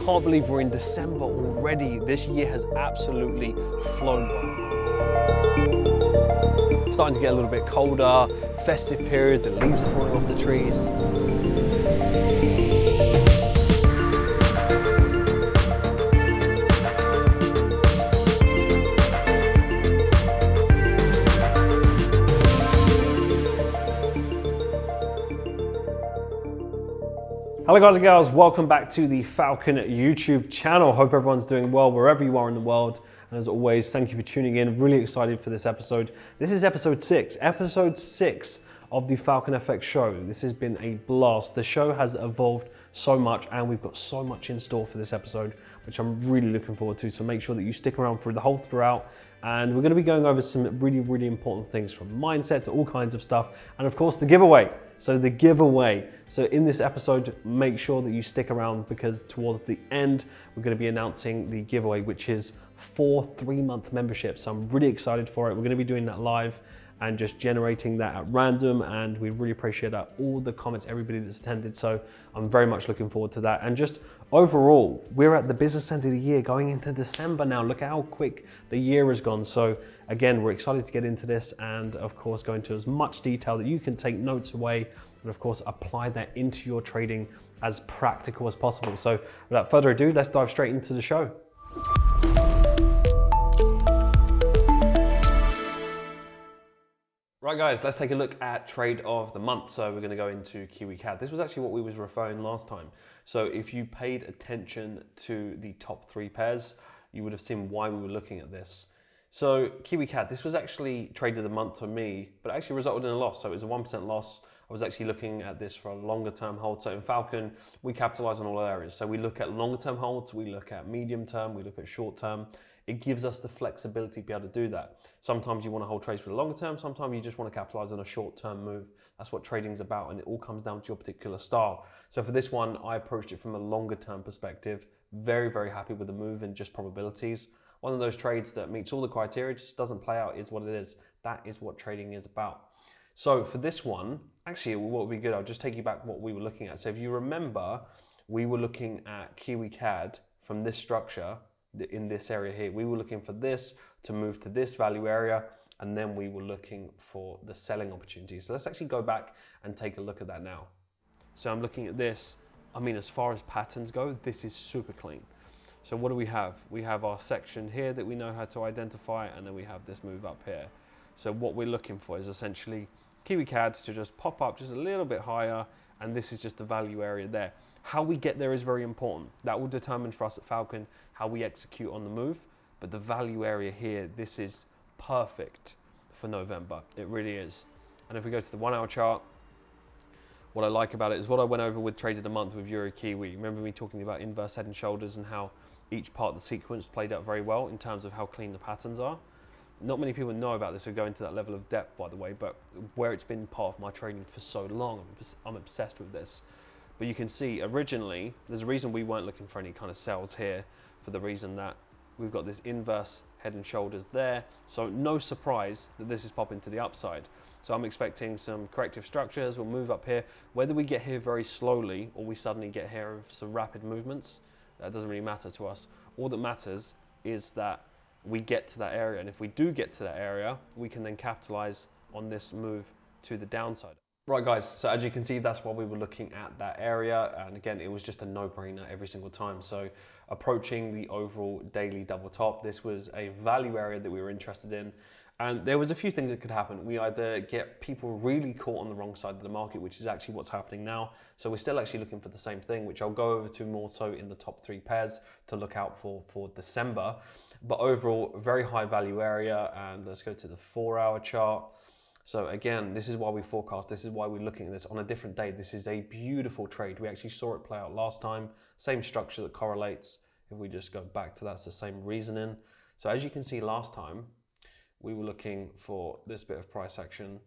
can't believe we're in December already. This year has absolutely flown by. Starting to get a little bit colder, festive period, the leaves are falling off the trees. Hello guys and girls, welcome back to the Falcon YouTube channel. Hope everyone's doing well wherever you are in the world. And as always, thank you for tuning in. Really excited for this episode. This is episode 6 of the Falcon FX show. This has been a blast. The show has evolved so much and we've got so much in store for this episode, which I'm really looking forward to. So make sure that you stick around for the whole throughout. And we're going to be going over some really important things, from mindset to all kinds of stuff. And of course, the giveaway. So the giveaway. So in this episode, make sure that you stick around because towards the end, we're going to be announcing the giveaway, which is 4 3-month memberships. So I'm really excited for it. We're going to be doing that live and just generating that at random. And we really appreciate that. All the comments, everybody that's attended. So I'm very much looking forward to that. And just overall, we're at the business end of the year going into December now. Look at how quick the year has gone. So again, we're excited to get into this and of course go into as much detail that you can take notes away and of course apply that into your trading as practical as possible. So without further ado, let's dive straight into the show. Right guys, let's take a look at trade of the month. So we're going to go into Kiwi CAD. This was actually what we was referring last time. So if you paid attention to the top 3 pairs, you would have seen why we were looking at this. So Kiwi CAD, this was actually trade of the month for me, but actually resulted in a loss. So it was a 1% loss. I was actually looking at this for a longer term hold. So in Falcon, we capitalize on all areas. So we look at longer term holds, we look at medium term, we look at short term. It gives us the flexibility to be able to do that. Sometimes you want to hold trades for the longer term, sometimes you just want to capitalize on a short term move. That's what trading is about, and it all comes down to your particular style. So for this one, I approached it from a longer term perspective. Very happy with the move and just probabilities. One of those trades that meets all the criteria, just doesn't play out, is what it is. That is what trading is about. So for this one, actually what would be good, I'll just take you back what we were looking at. So if you remember, we were looking at Kiwi CAD from this structure, in this area here. We were looking for this to move to this value area, and then we were looking for the selling opportunity. So let's actually go back and take a look at that now. So I'm looking at this. I mean, as far as patterns go, this is super clean. So what do we have? We have our section here that we know how to identify, and then we have this move up here. So what we're looking for is essentially Kiwi CAD to just pop up just a little bit higher, and this is just the value area there. How we get there is very important. That will determine for us at Falcon how we execute on the move. But the value area here, this is perfect for November. It really is. And if we go to the 1 hour chart, what I like about it is what I went over with Trade of the Month with Euro Kiwi. Remember me talking about inverse head and shoulders and how each part of the sequence played out very well in terms of how clean the patterns are. Not many people know about this or go into that level of depth, by the way, but where it's been part of my trading for so long, I'm obsessed with this. But you can see originally, there's a reason we weren't looking for any kind of sells here, for the reason that we've got this inverse head and shoulders there. So no surprise that this is popping to the upside. So I'm expecting some corrective structures. We'll move up here. Whether we get here very slowly or we suddenly get here with some rapid movements, that doesn't really matter to us. All that matters is that we get to that area. And if we do get to that area, we can then capitalize on this move to the downside. Right guys, so as you can see, that's why we were looking at that area. And again, it was just a no-brainer every single time. So approaching the overall daily double top, this was a value area that we were interested in. And there was a few things that could happen. We either get people really caught on the wrong side of the market, which is actually what's happening now. So we're still actually looking for the same thing, which I'll go over to more so in the top 3 pairs to look out for December. But overall, very high value area. And let's go to the 4 hour chart. So again, this is why we forecast, this is why we're looking at this on a different day. This is a beautiful trade. We actually saw it play out last time. Same structure that correlates. If we just go back to that, it's the same reasoning. So as you can see last time, we were looking for this bit of price action.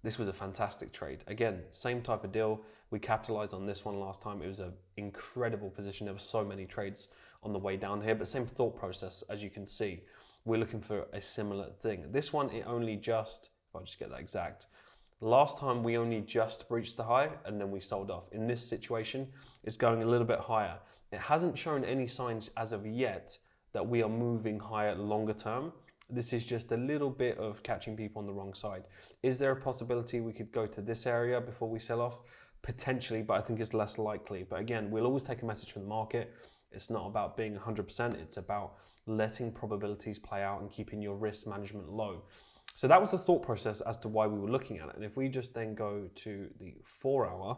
This was a fantastic trade. Again, same type of deal. We capitalized on this one last time. It was an incredible position. There were so many trades on the way down here, but same thought process as you can see. We're looking for a similar thing. This one, it only just, if I just get that exact, Last time we only just breached the high and then we sold off. In this situation, it's going a little bit higher. It hasn't shown any signs as of yet that we are moving higher longer term. This is just a little bit of catching people on the wrong side. Is there a possibility we could go to this area before we sell off? Potentially, but I think it's less likely. But again, we'll always take a message from the market. It's not about being 100%, it's about letting probabilities play out and keeping your risk management low. So that was the thought process as to why we were looking at it. And if we just then go to the 4 hour,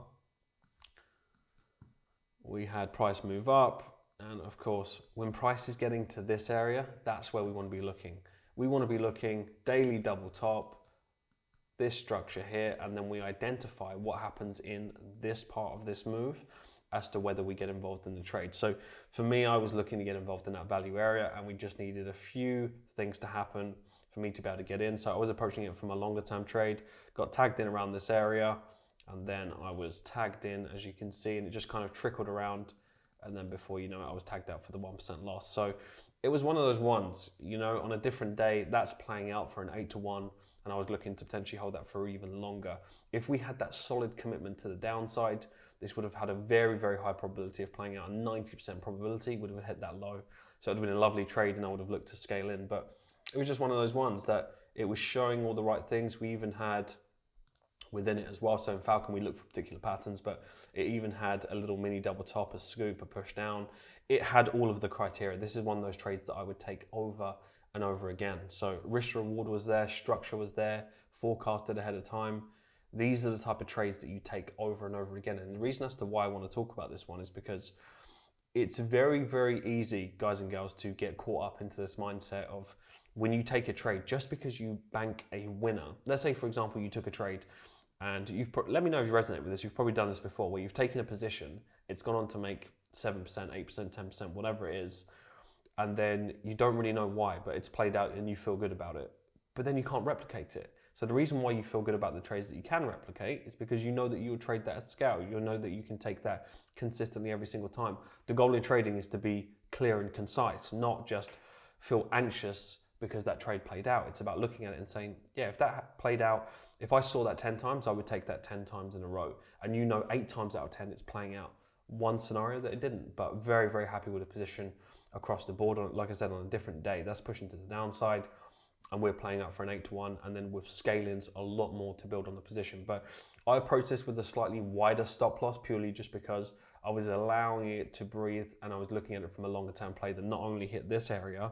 we had price move up. And of course, when price is getting to this area, that's where we want to be looking. We want to be looking daily double top, this structure here, and then we identify what happens in this part of this move as to whether we get involved in the trade. So for me, I was looking to get involved in that value area, and we just needed a few things to happen for me to be able to get in. So I was approaching it from a longer term trade, got tagged in around this area, and then I was tagged in, as you can see, and it just kind of trickled around. And then before you know it, I was tagged out for the 1% loss. So it was one of those ones, you know, on a different day, that's playing out for an 8-to-1, and I was looking to potentially hold that for even longer. If we had that solid commitment to the downside, this would have had a very, very high probability of playing out. A 90% probability would have hit that low. So it would have been a lovely trade, and I would have looked to scale in. But it was just one of those ones that it was showing all the right things. We even had within it as well. So in Falcon, we look for particular patterns, but it even had a little mini double top, a scoop, a push down. It had all of the criteria. This is one of those trades that I would take over and over again. So risk reward was there, structure was there, forecasted ahead of time. These are the type of trades that you take over and over again. And the reason as to why I want to talk about this one is because it's very, very easy, guys and girls, to get caught up into this mindset of when you take a trade, just because you bank a winner. Let's say, for example, you took a trade and let me know if you resonate with this. You've probably done this before, where you've taken a position, it's gone on to make 7%, 8%, 10%, whatever it is, and then you don't really know why, but it's played out and you feel good about it. But then you can't replicate it. So the reason why you feel good about the trades that you can replicate is because you know that you'll trade that at scale. You know that you can take that consistently every single time. The goal in trading is to be clear and concise, not just feel anxious because that trade played out. It's about looking at it and saying, yeah, if that played out, if I saw that 10 times, I would take that 10 times in a row. And you know 8 times out of 10 it's playing out. One scenario that it didn't, but very, very happy with the position across the board. Like I said, on a different day, that's pushing to the downside, and we're playing out for an 8-to-1, and then with scalings, a lot more to build on the position. But I approached this with a slightly wider stop loss, purely just because I was allowing it to breathe, and I was looking at it from a longer term play that not only hit this area,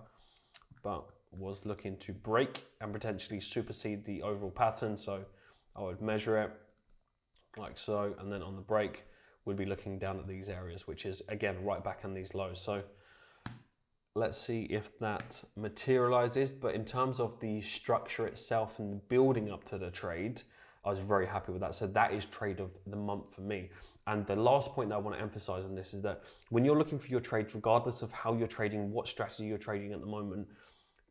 but was looking to break and potentially supersede the overall pattern. So I would measure it like so, and then on the break, we'd be looking down at these areas, which is again right back on these lows. So let's see if that materializes. But in terms of the structure itself and the building up to the trade, I was very happy with that. So that is trade of the month for me. And the last point that I want to emphasize on this is that when you're looking for your trades, regardless of how you're trading, what strategy you're trading at the moment,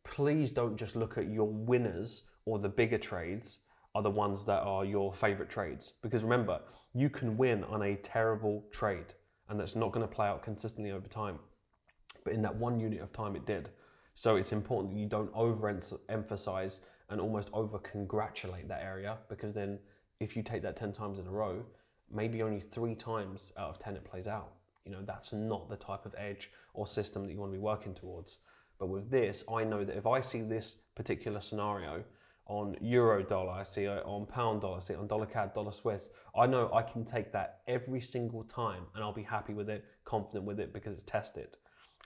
please don't just look at your winners or the bigger trades are the ones that are your favorite trades. Because remember, you can win on a terrible trade and that's not going to play out consistently over time. But in that one unit of time, it did. So it's important that you don't overemphasize and almost over-congratulate that area, because then if you take that 10 times in a row, maybe only 3 times out of 10 it plays out. You know, that's not the type of edge or system that you want to be working towards. But with this, I know that if I see this particular scenario on euro dollar, I see it on pound dollar, I see it on dollar CAD, dollar Swiss, I know I can take that every single time and I'll be happy with it, confident with it, because it's tested.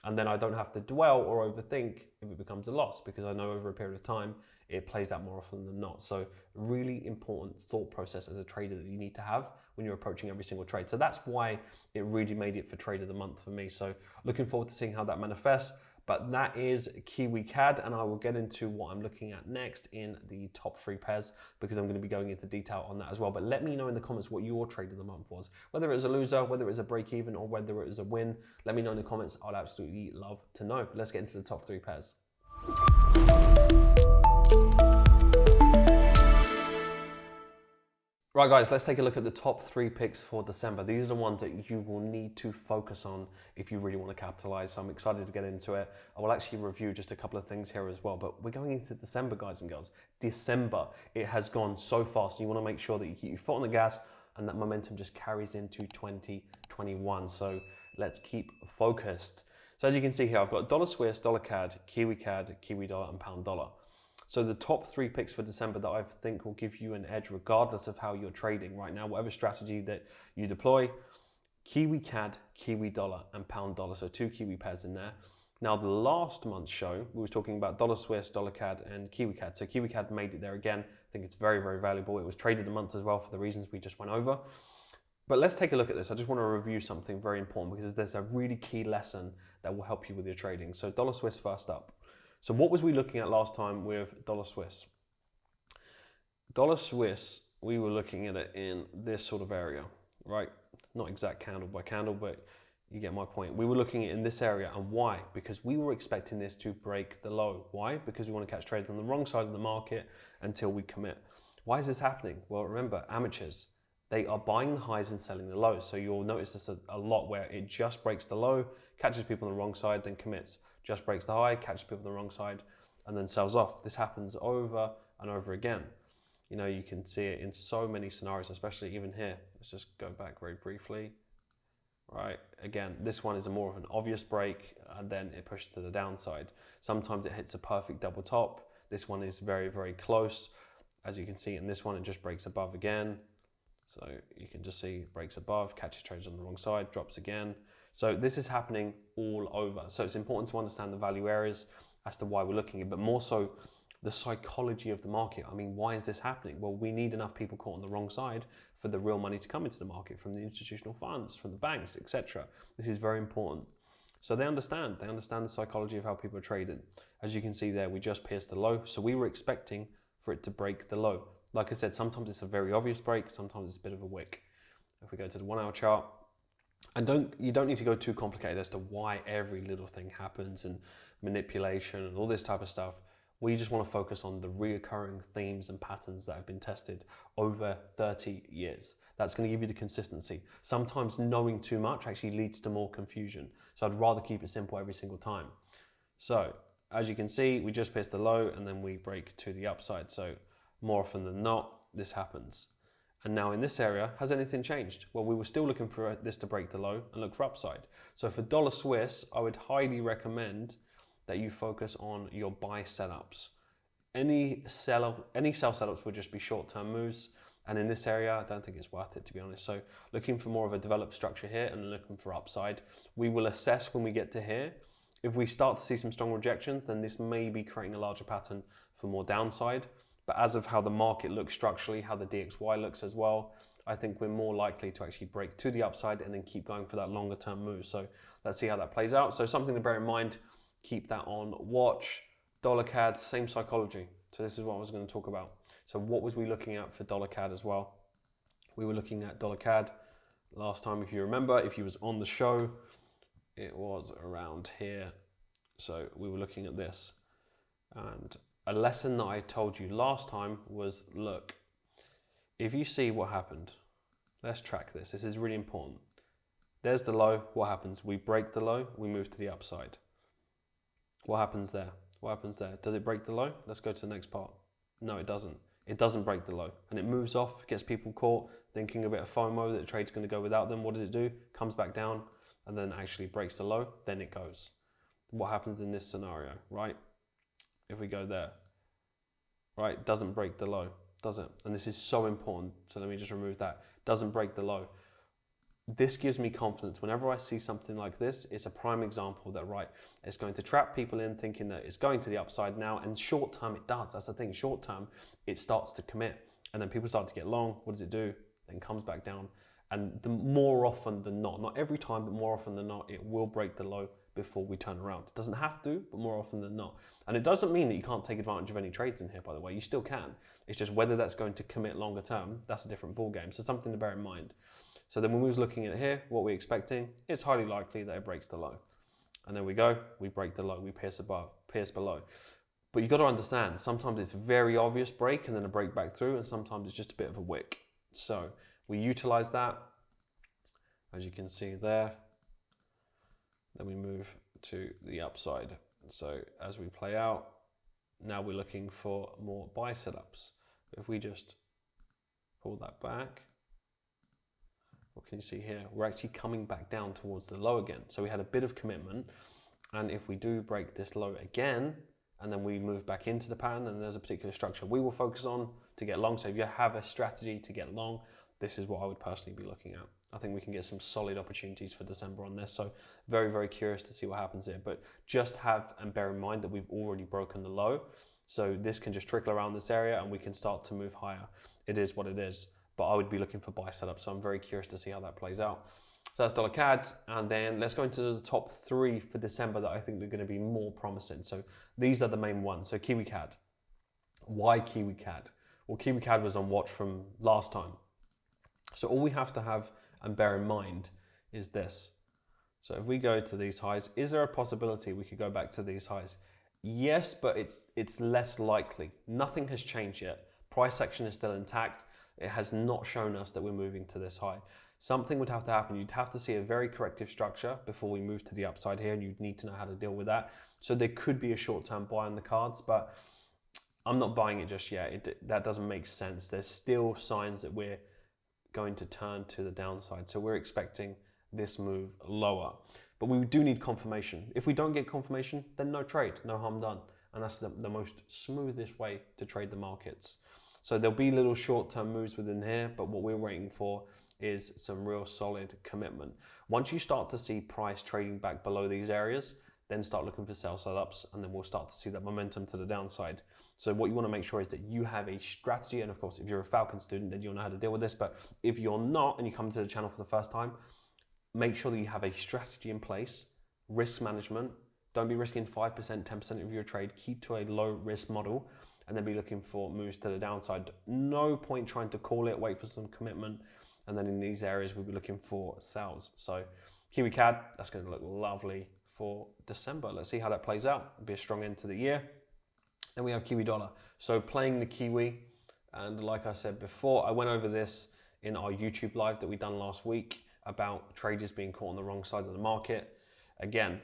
And then I don't have to dwell or overthink if it becomes a loss, because I know over a period of time, it plays out more often than not. So really important thought process as a trader that you need to have when you're approaching every single trade. So that's why it really made it for trade of the month for me. So looking forward to seeing how that manifests. But that is Kiwi CAD, and I will get into what I'm looking at next in the top 3 pairs, because I'm going to be going into detail on that as well. But let me know in the comments what your trade of the month was. Whether it was a loser, whether it was a break even, or whether it was a win. Let me know in the comments. I'd absolutely love to know. Let's get into the top 3 pairs. Right guys, let's take a look at the top 3 picks for December. These are the ones that you will need to focus on if you really want to capitalize. So I'm excited to get into it. I will actually review just a couple of things here as well, but we're going into December, guys and girls. December, it has gone so fast. You want to make sure that you keep your foot on the gas and that momentum just carries into 2021. So let's keep focused. So as you can see here, I've got dollar Swiss, dollar CAD, Kiwi CAD, Kiwi dollar, and pound dollar. So the top 3 picks for December that I think will give you an edge regardless of how you're trading right now, whatever strategy that you deploy, Kiwi CAD, Kiwi dollar, and pound dollar. So 2 Kiwi pairs in there. Now the last month's show, we were talking about dollar Swiss, dollar CAD, and Kiwi CAD. So Kiwi CAD made it there again. I think it's very, very valuable. It was traded a month as well for the reasons we just went over. But let's take a look at this. I just want to review something very important because there's a really key lesson that will help you with your trading. So dollar Swiss first up. So what was we looking at last time with dollar Swiss? Dollar Swiss, we were looking at it in this sort of area, right? Not exact candle by candle, but you get my point. We were looking at it in this area, and why? Because we were expecting this to break the low. Why? Because we want to catch trades on the wrong side of the market until we commit. Why is this happening? Well, remember, amateurs, they are buying the highs and selling the lows. So you'll notice this a lot where it just breaks the low, catches people on the wrong side, then commits. Just breaks the high, catches people on the wrong side, and then sells off. This happens over and over again. You know, you can see it in so many scenarios, especially even here. Let's just go back very briefly. Right, again, this one is a more of an obvious break, and then it pushes to the downside. Sometimes it hits a perfect double top. This one is very, very close. As you can see in this one, it just breaks above again. So you can just see breaks above, catches trades on the wrong side, drops again. So this is happening all over. So it's important to understand the value areas as to why we're looking at it, but more so the psychology of the market. I mean, why is this happening? Well, we need enough people caught on the wrong side for the real money to come into the market from the institutional funds, from the banks, etc. This is very important. So they understand the psychology of how people are trading. As you can see there, we just pierced the low. So we were expecting for it to break the low. Like I said, sometimes it's a very obvious break, sometimes it's a bit of a wick. If we go to the 1 hour chart, and you don't need to go too complicated as to why every little thing happens and manipulation and all this type of stuff. We just want to focus on the reoccurring themes and patterns that have been tested over 30 years. That's going to give you the consistency. Sometimes knowing too much actually leads to more confusion. So I'd rather keep it simple every single time. So as you can see, we just pierced the low and then we break to the upside. So more often than not, this happens. And now in this area, has anything changed? Well, we were still looking for this to break the low and look for upside. So for dollar Swiss, I would highly recommend that you focus on your buy setups. Any sell setups would just be short-term moves. And in this area, I don't think it's worth it, to be honest. So looking for more of a developed structure here and looking for upside. We will assess when we get to here. If we start to see some strong rejections, then this may be creating a larger pattern for more downside. But as of how the market looks structurally, how the DXY looks as well, I think we're more likely to actually break to the upside and then keep going for that longer term move. So let's see how that plays out. So something to bear in mind, keep that on watch. Dollar CAD, same psychology. So this is what I was going to talk about. So what was we looking at for dollar CAD as well? We were looking at dollar CAD last time, if you remember, if you was on the show, it was around here. So we were looking at this, and a lesson that I told you last time was, look, if you see what happened, let's track this. This is really important. There's the low. What happens? We break the low. We move to the upside. What happens there? What happens there? Does it break the low? Let's go to the next part. No, it doesn't. It doesn't break the low. And it moves off, gets people caught, thinking a bit of FOMO that the trade's going to go without them. What does it do? Comes back down and then actually breaks the low. Then it goes. What happens in this scenario, right? If we go there, right, doesn't break the low, does it? And this is so important. So let me just remove that. Doesn't break the low. This gives me confidence. Whenever I see something like this, it's a prime example that, right, it's going to trap people in thinking that it's going to the upside now, and short term it does. That's the thing, short term, it starts to commit. And then people start to get long. What does it do? Then comes back down. And the more often than not every time, but more often than not, it will break the low before we turn around. It doesn't have to, but more often than not. And it doesn't mean that you can't take advantage of any trades in here, by the way. You still can. It's just whether that's going to commit longer term, that's a different ball game. So something to bear in mind. So then when we was looking at here, what we're expecting, it's highly likely that it breaks the low. And then we go, we break the low, we pierce above, pierce below. But you've got to understand, sometimes it's a very obvious break and then a break back through, and sometimes it's just a bit of a wick. So we utilize that, as you can see there. Then we move to the upside. So as we play out, now we're looking for more buy setups. If we just pull that back, what can you see here? We're actually coming back down towards the low again. So we had a bit of commitment, and if we do break this low again, and then we move back into the pattern, and there's a particular structure we will focus on to get long. So if you have a strategy to get long, this is what I would personally be looking at. I think we can get some solid opportunities for December on this. So very, very curious to see what happens here. But just have and bear in mind that we've already broken the low. So this can just trickle around this area and we can start to move higher. It is what it is. But I would be looking for buy setup. So I'm very curious to see how that plays out. So that's dollar CAD. And then let's go into the top 3 for December that I think are going to be more promising. So these are the main ones. So Kiwi CAD. Why Kiwi CAD? Well, Kiwi CAD was on watch from last time. So all we have to have and bear in mind is this. So if we go to these highs, is there a possibility we could go back to these highs? Yes, but it's less likely. Nothing has changed yet. Price action is still intact. It has not shown us that we're moving to this high. Something would have to happen. You'd have to see a very corrective structure before we move to the upside here, and you'd need to know how to deal with that. So there could be a short-term buy on the cards, but I'm not buying it just yet. That doesn't make sense. There's still signs that we're going to turn to the downside. So we're expecting this move lower, but we do need confirmation. If we don't get confirmation, then no trade, no harm done. And that's the most smoothest way to trade the markets. So there'll be little short-term moves within here, but what we're waiting for is some real solid commitment. Once you start to see price trading back below these areas, then start looking for sell setups, and then we'll start to see that momentum to the downside. So what you want to make sure is that you have a strategy, and of course, if you're a Falcon student, then you'll know how to deal with this. But if you're not, and you come to the channel for the first time, make sure that you have a strategy in place, risk management. Don't be risking 5%, 10% of your trade. Keep to a low risk model, and then be looking for moves to the downside. No point trying to call it, wait for some commitment. And then in these areas, we'll be looking for sells. So Kiwi CAD, that's going to look lovely for December. Let's see how that plays out. It'll be a strong end to the year. Then we have Kiwi dollar. So playing the Kiwi, and like I said before, I went over this in our YouTube live that we done last week about traders being caught on the wrong side of the market. Again,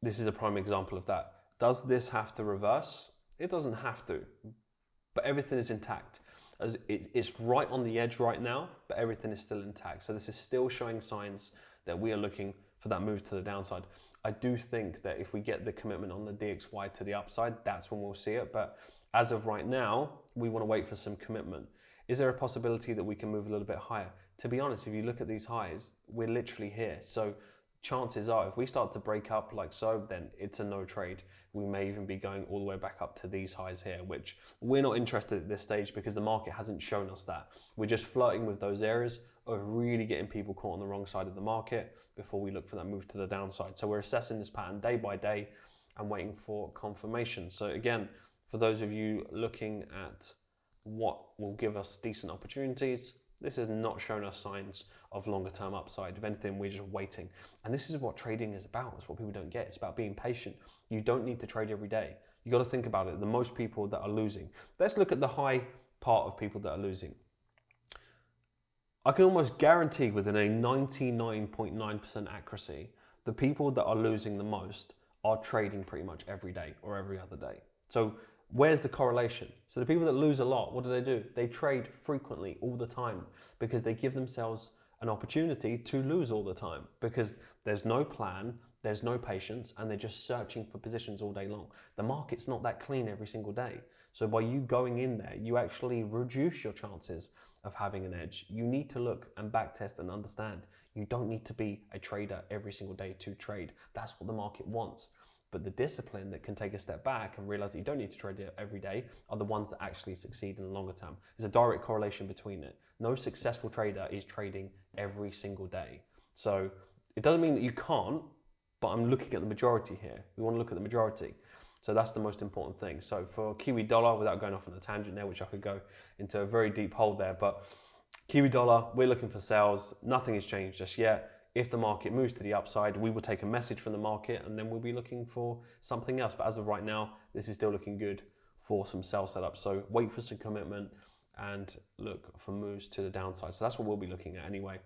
this is a prime example of that. Does this have to reverse? It doesn't have to, but everything is intact. As it's right on the edge right now, but everything is still intact. So this is still showing signs that we are looking for that move to the downside. I do think that if we get the commitment on the DXY to the upside, that's when we'll see it. But as of right now, we want to wait for some commitment. Is there a possibility that we can move a little bit higher? To be honest, if you look at these highs, we're literally here. So chances are, if we start to break up like so, then it's a no trade. We may even be going all the way back up to these highs here, which we're not interested at this stage because the market hasn't shown us that. We're just flirting with those areas of really getting people caught on the wrong side of the market before we look for that move to the downside. So we're assessing this pattern day by day and waiting for confirmation. So again, for those of you looking at what will give us decent opportunities, this has not shown us signs of longer term upside. If anything, we're just waiting. And this is what trading is about. It's what people don't get. It's about being patient. You don't need to trade every day. You got to think about it. The most people that are losing. Let's look at the high part of people that are losing. I can almost guarantee within a 99.9% accuracy, the people that are losing the most are trading pretty much every day or every other day. So where's the correlation? So the people that lose a lot, what do? They trade frequently all the time because they give themselves an opportunity to lose all the time because there's no plan, there's no patience, and they're just searching for positions all day long. The market's not that clean every single day. So by you going in there, you actually reduce your chances of having an edge. You need to look and backtest and understand. You don't need to be a trader every single day to trade. That's what the market wants. But the discipline that can take a step back and realize that you don't need to trade it every day are the ones that actually succeed in the longer term. There's a direct correlation between it. No successful trader is trading every single day. So it doesn't mean that you can't, but I'm looking at the majority here. We want to look at the majority. So that's the most important thing. So for Kiwi dollar, without going off on a tangent there, which I could go into a very deep hole there, but Kiwi dollar, we're looking for sales. Nothing has changed just yet. If the market moves to the upside, we will take a message from the market and then we'll be looking for something else. But as of right now, this is still looking good for some sell setups. So wait for some commitment and look for moves to the downside. So that's what we'll be looking at anyway.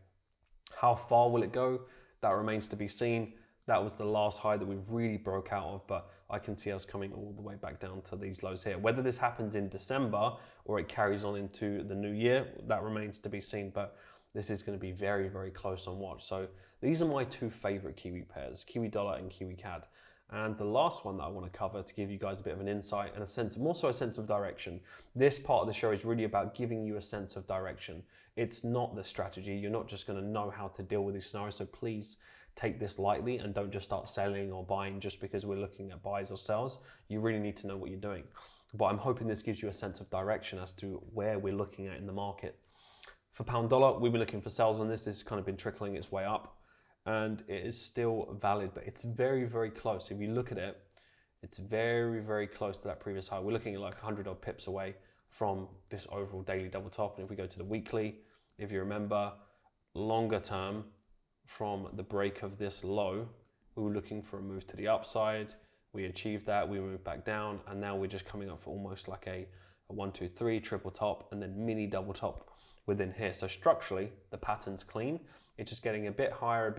How far will it go? That remains to be seen. That was the last high that we really broke out of, but I can see us coming all the way back down to these lows here. Whether this happens in December or it carries on into the new year, that remains to be seen, but this is going to be very, very close on watch. So these are my two favorite Kiwi pairs, Kiwi dollar and Kiwi CAD. And the last one that I want to cover to give you guys a bit of an insight and a sense, more so a sense of direction. This part of the show is really about giving you a sense of direction. It's not the strategy. You're not just going to know how to deal with these scenarios. So please take this lightly and don't just start selling or buying just because we're looking at buys or sells. You really need to know what you're doing. But I'm hoping this gives you a sense of direction as to where we're looking at in the market. For pound dollar, we've been looking for sells on this. This has kind of been trickling its way up and it is still valid, but it's very, very close. If you look at it, it's very, very close to that previous high. We're looking at like 100 odd pips away from this overall daily double top. And if we go to the weekly, if you remember, longer term, from the break of this low, we were looking for a move to the upside. We achieved that, we moved back down, and now we're just coming up for almost like a 1, 2, 3 triple top and then mini double top within here. So structurally, the pattern's clean. It's just getting a bit higher,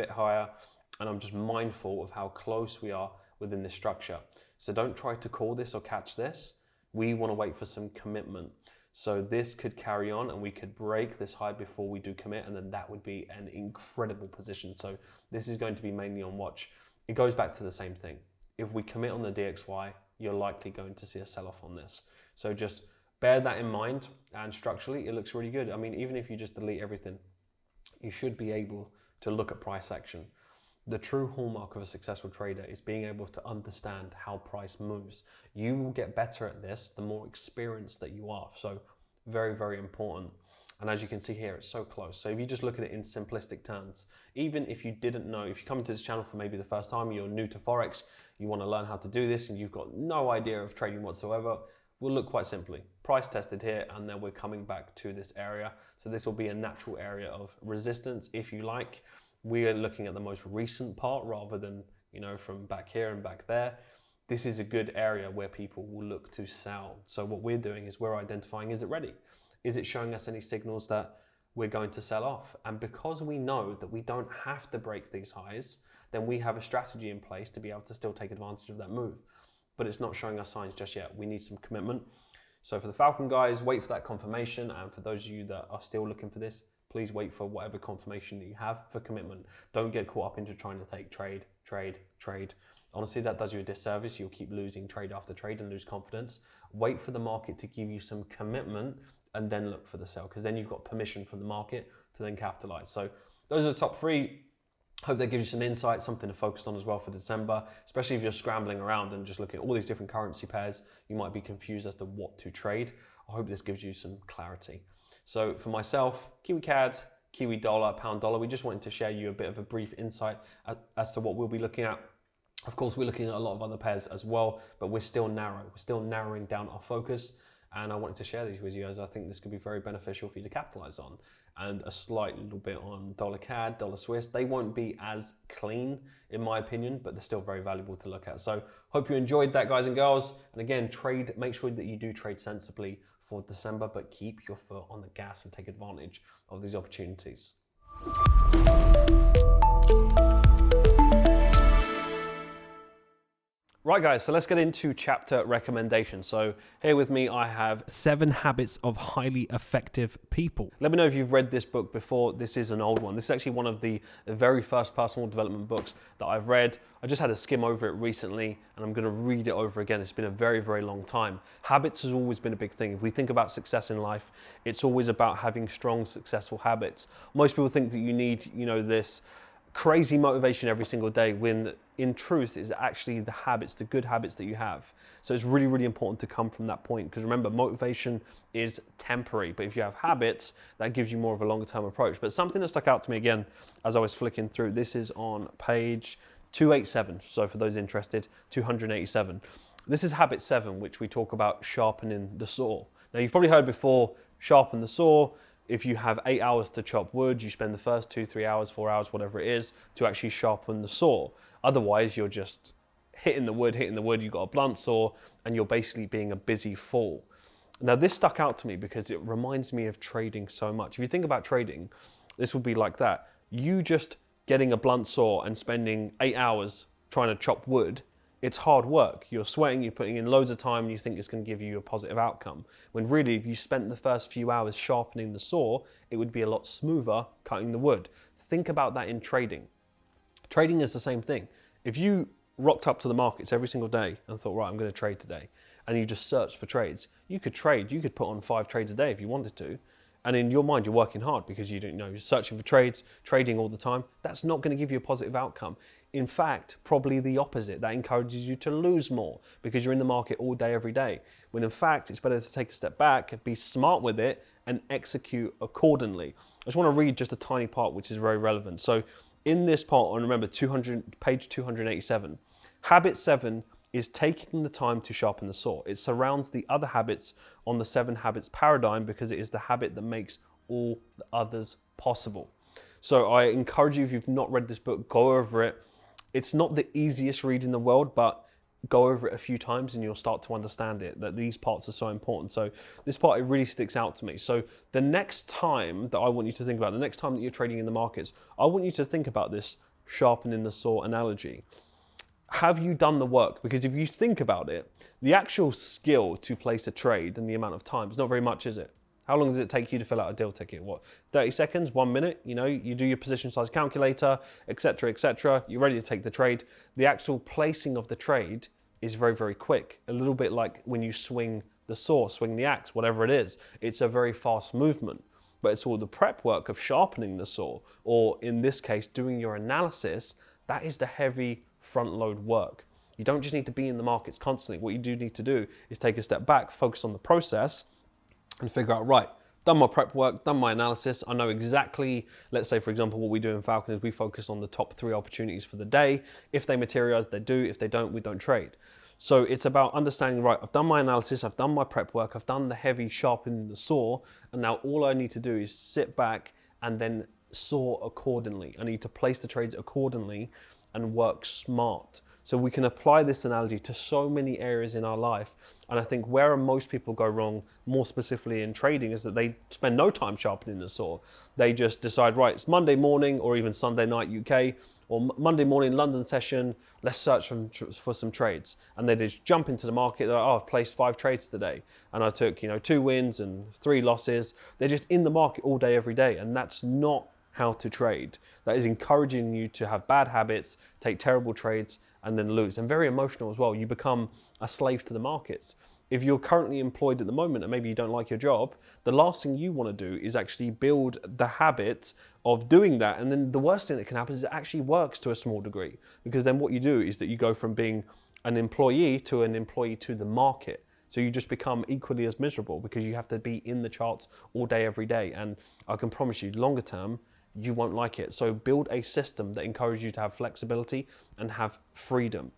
and I'm just mindful of how close we are within this structure. So don't try to call this or catch this. We want to wait for some commitment. So this could carry on and we could break this high before we do commit, and then that would be an incredible position. So this is going to be mainly on watch. It goes back to the same thing. If we commit on the DXY, you're likely going to see a sell-off on this. So just bear that in mind, and structurally it looks really good. I mean, even if you just delete everything, you should be able to look at price action. The true hallmark of a successful trader is being able to understand how price moves. You will get better at this the more experienced that you are. So very, very important. And as you can see here, it's so close. So if you just look at it in simplistic terms, even if you didn't know, if you come to this channel for maybe the first time, you're new to Forex, you want to learn how to do this and you've got no idea of trading whatsoever, we'll look quite simply. Price tested here, and then we're coming back to this area. So this will be a natural area of resistance, if you like. We are looking at the most recent part rather than, you know, from back here and back there. This is a good area where people will look to sell. So what we're doing is we're identifying, is it ready? Is it showing us any signals that we're going to sell off? And because we know that we don't have to break these highs, then we have a strategy in place to be able to still take advantage of that move. But it's not showing us signs just yet. We need some commitment. So for the Falcon guys, wait for that confirmation. And for those of you that are still looking for this, please wait for whatever confirmation that you have for commitment. Don't get caught up into trying to take trade. Honestly, that does you a disservice. You'll keep losing trade after trade and lose confidence. Wait for the market to give you some commitment and then look for the sell, because then you've got permission from the market to then capitalize. So those are the top three. Hope that gives you some insight, something to focus on as well for December, especially if you're scrambling around and just looking at all these different currency pairs. You might be confused as to what to trade. I hope this gives you some clarity. So for myself, Kiwi CAD, Kiwi dollar, pound dollar, we just wanted to share you a bit of a brief insight as to what we'll be looking at. Of course, we're looking at a lot of other pairs as well, but we're still narrow. We're still narrowing down our focus. And I wanted to share these with you as I think this could be very beneficial for you to capitalize on. And a slight little bit on dollar CAD, dollar Swiss. They won't be as clean in my opinion, but they're still very valuable to look at. So hope you enjoyed that, guys and girls. And again, make sure that you do trade sensibly for December, but keep your foot on the gas and take advantage of these opportunities. Right guys, so let's get into chapter recommendations. So here with me, I have 7 Habits of Highly Effective People. Let me know if you've read this book before. This is an old one. This is actually one of the very first personal development books that I've read. I just had a skim over it recently and I'm gonna read it over again. It's been a very, very long time. Habits has always been a big thing. If we think about success in life, it's always about having strong, successful habits. Most people think that you need, this crazy motivation every single day, when in truth is actually the habits, the good habits that you have. So it's really, really important to come from that point, because remember, motivation is temporary, but if you have habits, that gives you more of a longer term approach. But something that stuck out to me again as I was flicking through, this is on page 287. So for those interested, 287. This is habit 7, which we talk about sharpening the saw. Now you've probably heard before, sharpen the saw. If you have 8 hours to chop wood, you spend the first 2, 3 hours, 4 hours, whatever it is, to actually sharpen the saw. Otherwise, you're just hitting the wood, you've got a blunt saw, and you're basically being a busy fool. Now this stuck out to me because it reminds me of trading so much. If you think about trading, this would be like that. You just getting a blunt saw and spending 8 hours trying to chop wood, it's hard work. You're sweating, you're putting in loads of time, and you think it's going to give you a positive outcome. When really, if you spent the first few hours sharpening the saw, it would be a lot smoother cutting the wood. Think about that in trading. Trading is the same thing. If you rocked up to the markets every single day and thought, right, I'm going to trade today, and you just searched for trades, you could trade. You could put on 5 trades a day if you wanted to. And in your mind, you're working hard because you don't know, you're searching for trades, trading all the time. That's not going to give you a positive outcome. In fact, probably the opposite. That encourages you to lose more because you're in the market all day, every day. When in fact, it's better to take a step back, be smart with it, and execute accordingly. I just want to read just a tiny part which is very relevant. So in this part, and remember, page 287, habit 7 is taking the time to sharpen the saw. It surrounds the other habits on the 7 habits paradigm because it is the habit that makes all the others possible. So I encourage you, if you've not read this book, go over it. It's not the easiest read in the world, but go over it a few times and you'll start to understand it, that these parts are so important. So this part, it really sticks out to me. So the next time that I want you to think about, the next time that you're trading in the markets, I want you to think about this sharpening the saw analogy. Have you done the work? Because if you think about it, the actual skill to place a trade and the amount of time is not very much, is it? How long does it take you to fill out a deal ticket? What, 30 seconds, 1 minute? You know, you do your position size calculator, etc., etc. You're ready to take the trade. The actual placing of the trade is very, very quick. A little bit like when you swing the saw, swing the axe, whatever it is. It's a very fast movement. But it's all the prep work of sharpening the saw, or in this case, doing your analysis. That is the heavy front load work. You don't just need to be in the markets constantly. What you do need to do is take a step back, focus on the process, and figure out, right, done my prep work, done my analysis. I know exactly, let's say, for example, what we do in Falcon is we focus on the top 3 opportunities for the day. If they materialize, they do. If they don't, we don't trade. So it's about understanding, right, I've done my analysis, I've done my prep work, I've done the heavy sharpening the saw, and now all I need to do is sit back and then saw accordingly. I need to place the trades accordingly and work smart. So we can apply this analogy to so many areas in our life. And I think where most people go wrong, more specifically in trading, is that they spend no time sharpening the saw. They just decide, right, it's Monday morning or even Sunday night UK, or Monday morning London session, let's search for some trades. And they just jump into the market. They're like, oh, I've placed 5 trades today. And I took, 2 wins and 3 losses. They're just in the market all day, every day. And that's not how to trade. That is encouraging you to have bad habits, take terrible trades, and then lose. And very emotional as well. You become a slave to the markets. If you're currently employed at the moment and maybe you don't like your job, the last thing you want to do is actually build the habit of doing that. And then the worst thing that can happen is it actually works to a small degree, because then what you do is that you go from being an employee to the market. So you just become equally as miserable because you have to be in the charts all day, every day. And I can promise you, longer term, you won't like it. So build a system that encourages you to have flexibility and have freedom.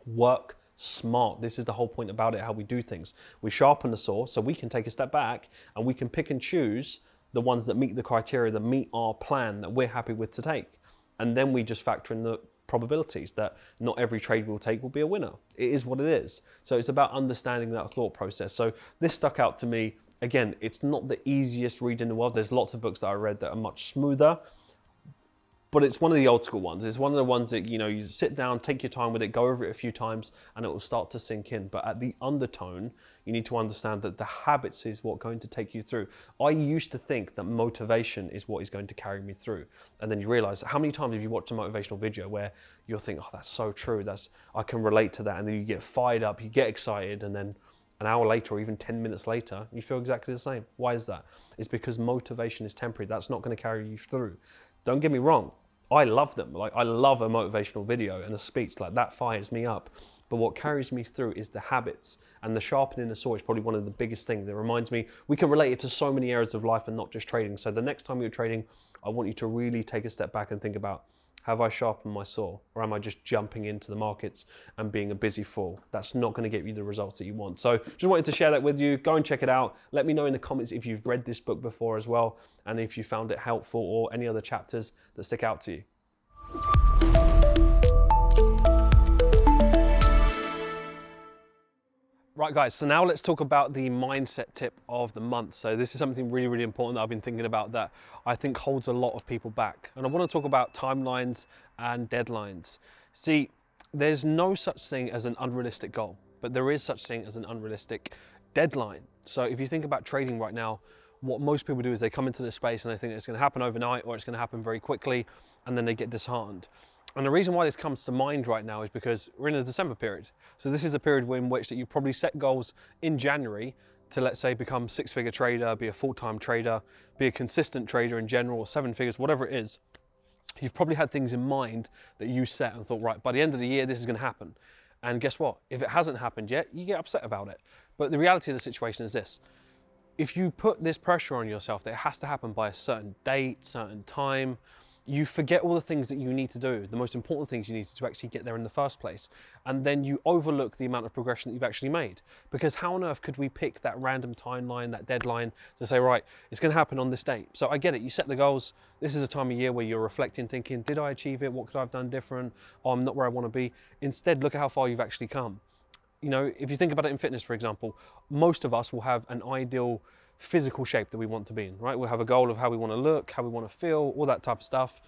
Work smart. This is the whole point about it, how we do things. We sharpen the saw so we can take a step back and we can pick and choose the ones that meet the criteria, that meet our plan, that we're happy with to take. And then we just factor in the probabilities that not every trade we'll take will be a winner. It is what it is. So it's about understanding that thought process. So this stuck out to me. Again, it's not the easiest read in the world. There's lots of books that I read that are much smoother, but it's one of the old school ones. It's one of the ones that, you sit down, take your time with it, go over it a few times, and it will start to sink in. But at the undertone, you need to understand that the habits is what's going to take you through. I used to think that motivation is what is going to carry me through. And then you realize, how many times have you watched a motivational video where you'll think, oh, that's so true. I can relate to that. And then you get fired up, you get excited, and then an hour later or even 10 minutes later, you feel exactly the same. Why is that? It's because motivation is temporary. That's not going to carry you through. Don't get me wrong. I love them. Like, I love a motivational video and a speech. Like, that fires me up. But what carries me through is the habits, and the sharpening the saw is probably one of the biggest things. It reminds me, we can relate it to so many areas of life and not just trading. So the next time you're trading, I want you to really take a step back and think about, have I sharpened my saw, or am I just jumping into the markets and being a busy fool? That's not going to get you the results that you want. So just wanted to share that with you. Go and check it out. Let me know in the comments if you've read this book before as well, and if you found it helpful or any other chapters that stick out to you. Right guys, so now let's talk about the mindset tip of the month. So this is something really, really important that I've been thinking about that I think holds a lot of people back. And I want to talk about timelines and deadlines. See, there's no such thing as an unrealistic goal, but there is such thing as an unrealistic deadline. So if you think about trading right now, what most people do is they come into this space and they think it's going to happen overnight or it's going to happen very quickly, and then they get disheartened. And the reason why this comes to mind right now is because we're in a December period. So this is a period in which that you probably set goals in January to, let's say, become six-figure trader, be a full-time trader, be a consistent trader in general, or seven figures, whatever it is. You've probably had things in mind that you set and thought, right, by the end of the year, this is going to happen. And guess what? If it hasn't happened yet, you get upset about it. But the reality of the situation is this. If you put this pressure on yourself that it has to happen by a certain date, certain time, you forget all the things that you need to do, the most important things you need to actually get there in the first place. And then you overlook the amount of progression that you've actually made. Because how on earth could we pick that random timeline, that deadline to say, right, it's going to happen on this date. So I get it, you set the goals. This is a time of year where you're reflecting, thinking, did I achieve it? What could I have done different? Oh, I'm not where I want to be. Instead, look at how far you've actually come. You know, if you think about it in fitness, for example, most of us will have an ideal physical shape that we want to be in, right? We'll have a goal of how we want to look, how we want to feel, all that type of stuff.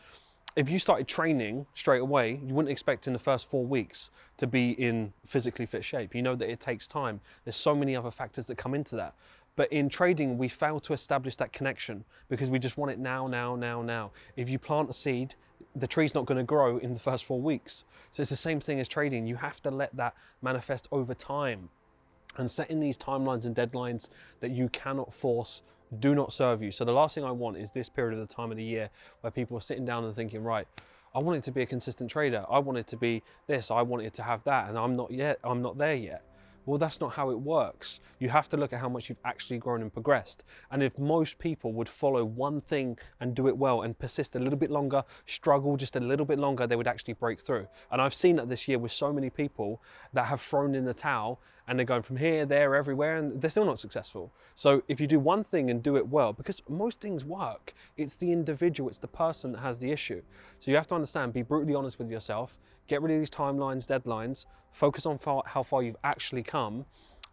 If you started training straight away, you wouldn't expect in the first 4 weeks to be in physically fit shape. You know that it takes time. There's so many other factors that come into that. But in trading, we fail to establish that connection because we just want it now, now, now, now. If you plant a seed, the tree's not going to grow in the first 4 weeks. So it's the same thing as trading. You have to let that manifest over time. And setting these timelines and deadlines that you cannot force do not serve you. So the last thing I want is this period of the time of the year where people are sitting down and thinking, right, I want it to be a consistent trader. I want it to be this, I want it to have that, and I'm not there yet. Well, that's not how it works. You have to look at how much you've actually grown and progressed. And if most people would follow one thing and do it well and persist a little bit longer, struggle just a little bit longer, they would actually break through. And I've seen that this year with so many people that have thrown in the towel and they're going from here, there, everywhere, and they're still not successful. So if you do one thing and do it well, because most things work, it's the individual, it's the person that has the issue. So you have to understand, be brutally honest with yourself, get rid of these timelines, deadlines, focus on how far you've actually come,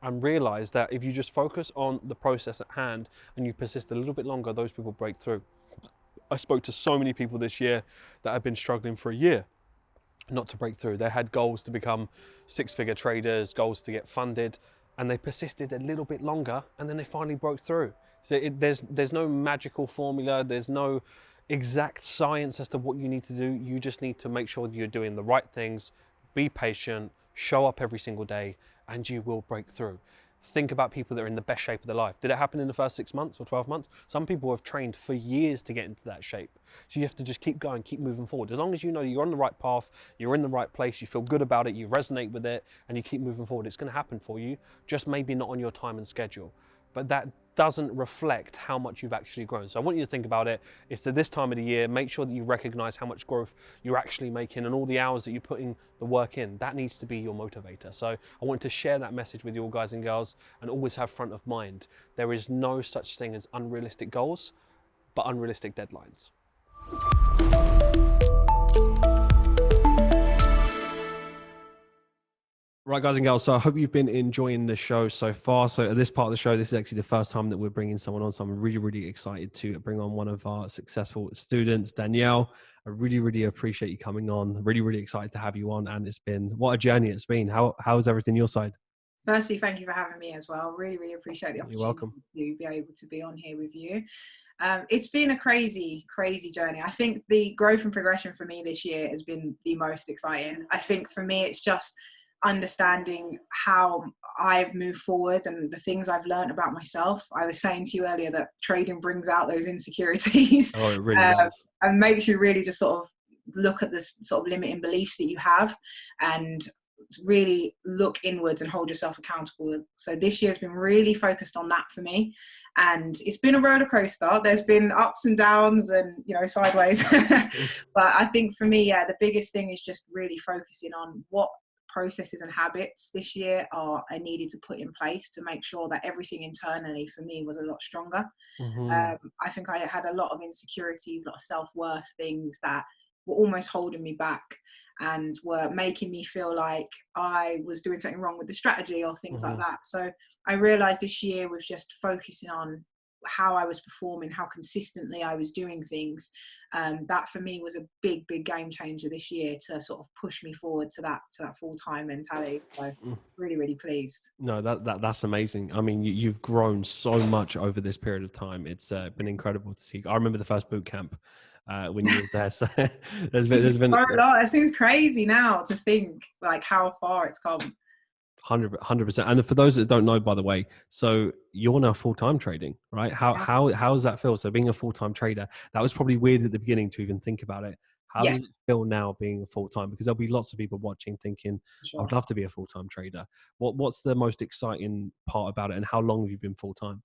and realize that if you just focus on the process at hand and you persist a little bit longer, those people break through. I spoke to so many people this year that have been struggling for a year not to break through. They had goals to become six-figure traders, goals to get funded, and they persisted a little bit longer and then they finally broke through. So there's no magical formula, there's no exact science as to what you need to do. You just need to make sure you're doing the right things, be patient, show up every single day, and you will break through. Think about people that are in the best shape of their life. Did it happen in the first 6 months or 12 months? Some people have trained for years to get into that shape. So you have to just keep going, keep moving forward. As long as you know you're on the right path, you're in the right place, you feel good about it, you resonate with it, and you keep moving forward, it's going to happen for you, just maybe not on your time and schedule. But that doesn't reflect how much you've actually grown. So I want you to think about it. It's to this time of the year, make sure that you recognize how much growth you're actually making and all the hours that you're putting the work in. That needs to be your motivator. So I want to share that message with you all, guys and girls, and always have front of mind. There is no such thing as unrealistic goals, but unrealistic deadlines. Right, guys and girls, so I hope you've been enjoying the show so far. So at this part of the show, this is actually the first time that we're bringing someone on. So I'm really, really excited to bring on one of our successful students, Danielle. I really, really appreciate you coming on. Really, really excited to have you on. And it's been, what a journey it's been. How's everything your side? Firstly, thank you for having me as well. Really, really appreciate the opportunity. You're welcome. To be able to be on here with you. It's been a crazy, crazy journey. I think the growth and progression for me this year has been the most exciting. I think for me, it's just understanding how I've moved forward and the things I've learned about myself. I was saying to you earlier that trading brings out those insecurities. Oh, it really does. And makes you really just sort of look at the sort of limiting beliefs that you have and really look inwards and hold yourself accountable. So this year has been really focused on that for me, and it's been a roller coaster. There's been ups and downs and, you know, sideways. But I think for me, yeah, the biggest thing is just really focusing on what processes and habits this year I needed to put in place to make sure that everything internally for me was a lot stronger. I think I had a lot of insecurities, a lot of self-worth things that were almost holding me back and were making me feel like I was doing something wrong with the strategy or things like that. So I realized this year with just focusing on how I was performing, how consistently I was doing things, that for me was a big game changer this year to sort of push me forward to that full-time mentality. So really pleased. No, that's amazing. I mean, you've grown so much over this period of time. It's been incredible to see. I remember the first boot camp when you was there. So there's been a lot. It seems crazy now to think like how far it's come. 100%. And for those that don't know, by the way, so you're now full-time trading, right? How does that feel? So being a full-time trader, that was probably weird at the beginning to even think about it. How does it feel now being a full-time? Because there'll be lots of people watching thinking, I would love to be a full-time trader. What's the most exciting part about it, and how long have you been full-time?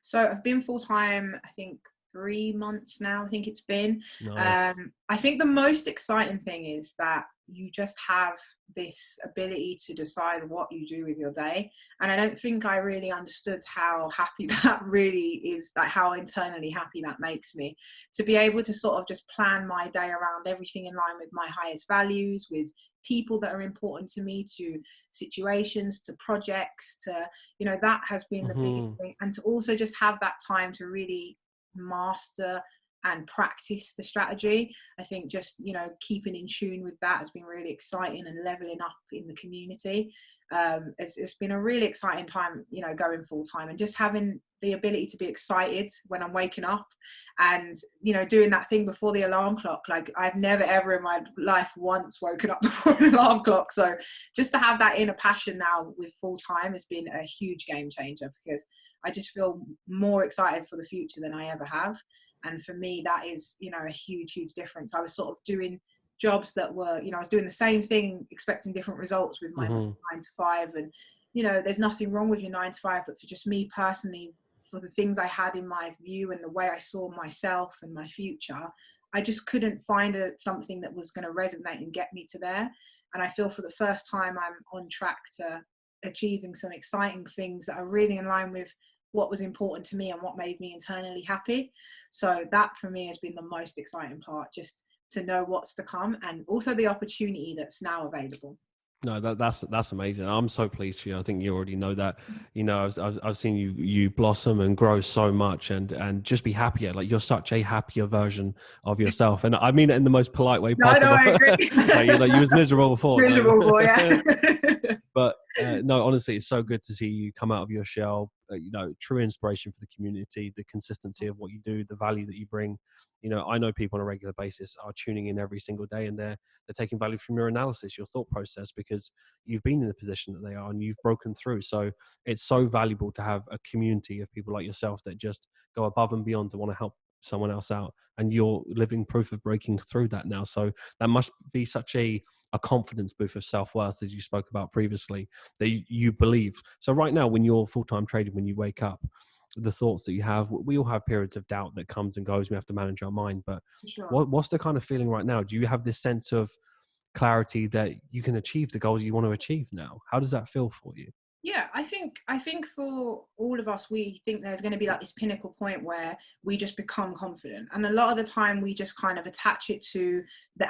So I've been full-time, I think 3 months now, I think it's been. Nice. I think the most exciting thing is that you just have this ability to decide what you do with your day. And I don't think I really understood how happy that really is, like how internally happy that makes me, to be able to sort of just plan my day around everything in line with my highest values, with people that are important to me, to situations, to projects, to, you know, that has been the biggest thing. And to also just have that time to really master and practice the strategy. I think just, you know, keeping in tune with that has been really exciting, and leveling up in the community. It's been a really exciting time, you know, going full time, and just having the ability to be excited when I'm waking up, and, you know, doing that thing before the alarm clock. Like I've never ever in my life once woken up before an alarm clock. So just to have that inner passion now with full time has been a huge game changer, because I just feel more excited for the future than I ever have. And for me, that is, you know, a huge difference. I was sort of doing jobs that were, you know, I was doing the same thing, expecting different results with my 9 to 5. And, you know, there's nothing wrong with your 9 to 5, but for just me personally, for the things I had in my view and the way I saw myself and my future, I just couldn't find something that was going to resonate and get me to there. And I feel for the first time, I'm on track to achieving some exciting things that are really in line with what was important to me and what made me internally happy. So that for me has been the most exciting part, just to know what's to come, and also the opportunity that's now available. No, that's amazing. I'm so pleased for you. I think you already know that. You know, I've seen you blossom and grow so much, and just be happier. Like you're such a happier version of yourself, and I mean it in the most polite way possible. No, I agree. like you was miserable before. Miserable boy, yeah. But no, honestly, it's so good to see you come out of your shell. You know, true inspiration for the community, the consistency of what you do, the value that you bring. You know, I know people on a regular basis are tuning in every single day, and they're taking value from your analysis, your thought process, because you've been in the position that they are and you've broken through. So it's so valuable to have a community of people like yourself that just go above and beyond to want to help someone else out, and you're living proof of breaking through that now. So that must be such a confidence boost of self-worth, as you spoke about previously, that you believe. So right now, when you're full-time trading, when you wake up, the thoughts that you have, we all have periods of doubt that comes and goes. We have to manage our mind, but Sure. what's the kind of feeling right now? Do you have this sense of clarity that you can achieve the goals you want to achieve now? How does that feel for you? Yeah, I think for all of us, we think there's going to be like this pinnacle point where we just become confident, and a lot of the time we just kind of attach it to the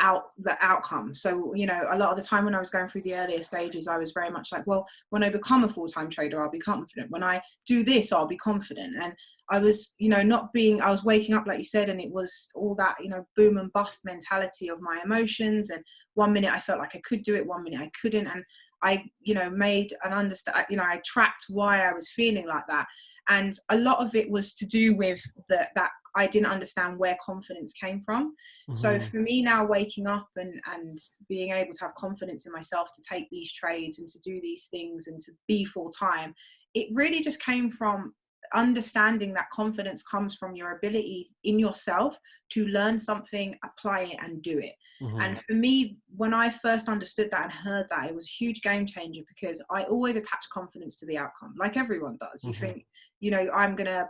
outcome. So, you know, a lot of the time when I was going through the earlier stages, I was very much like, well, when I become a full-time trader, I'll be confident. When I do this, I'll be confident. And I was, you know, I was waking up, like you said, and it was all that, you know, boom and bust mentality of my emotions. And 1 minute I felt like I could do it, 1 minute I couldn't. And I, you know, made an understand, you know, I tracked why I was feeling like that. And a lot of it was to do with that I didn't understand where confidence came from. So for me now, waking up and being able to have confidence in myself to take these trades and to do these things and to be full time, it really just came from understanding that confidence comes from your ability in yourself to learn something, apply it, and do it. And for me, when I first understood that and heard that, it was a huge game changer, because I always attach confidence to the outcome, like everyone does. You think, you know, I'm going to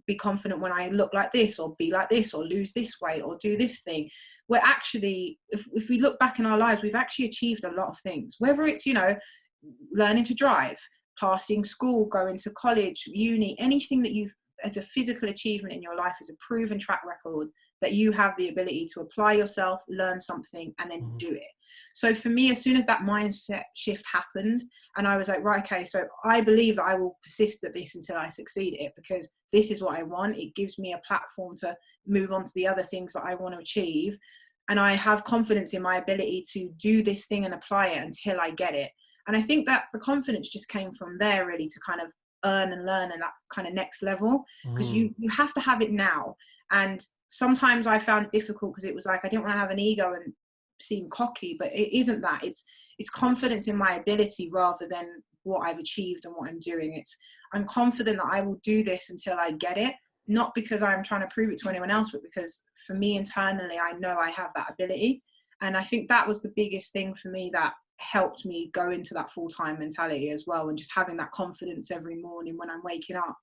be confident when I look like this, or be like this, or lose this weight, or do this thing. We're actually, if we look back in our lives, we've actually achieved a lot of things, whether it's, you know, learning to drive, passing school, going to college, uni, anything that you've, as a physical achievement in your life, is a proven track record that you have the ability to apply yourself, learn something, and then Mhm. do it. So for me, as soon as that mindset shift happened, and I was like, right, okay, so I believe that I will persist at this until I succeed at it, because this is what I want. It gives me a platform to move on to the other things that I want to achieve. And I have confidence in my ability to do this thing and apply it until I get it. And I think that the confidence just came from there, really, to kind of earn and learn and that kind of next level, because Mhm. you have to have it now. And sometimes I found it difficult because it was like I didn't want to have an ego and seem cocky, but it isn't that. It's confidence in my ability rather than what I've achieved and what I'm doing. It's I'm confident that I will do this until I get it, not because I'm trying to prove it to anyone else, but because for me internally, I know I have that ability. And I think that was the biggest thing for me that helped me go into that full-time mentality as well, and just having that confidence every morning when I'm waking up.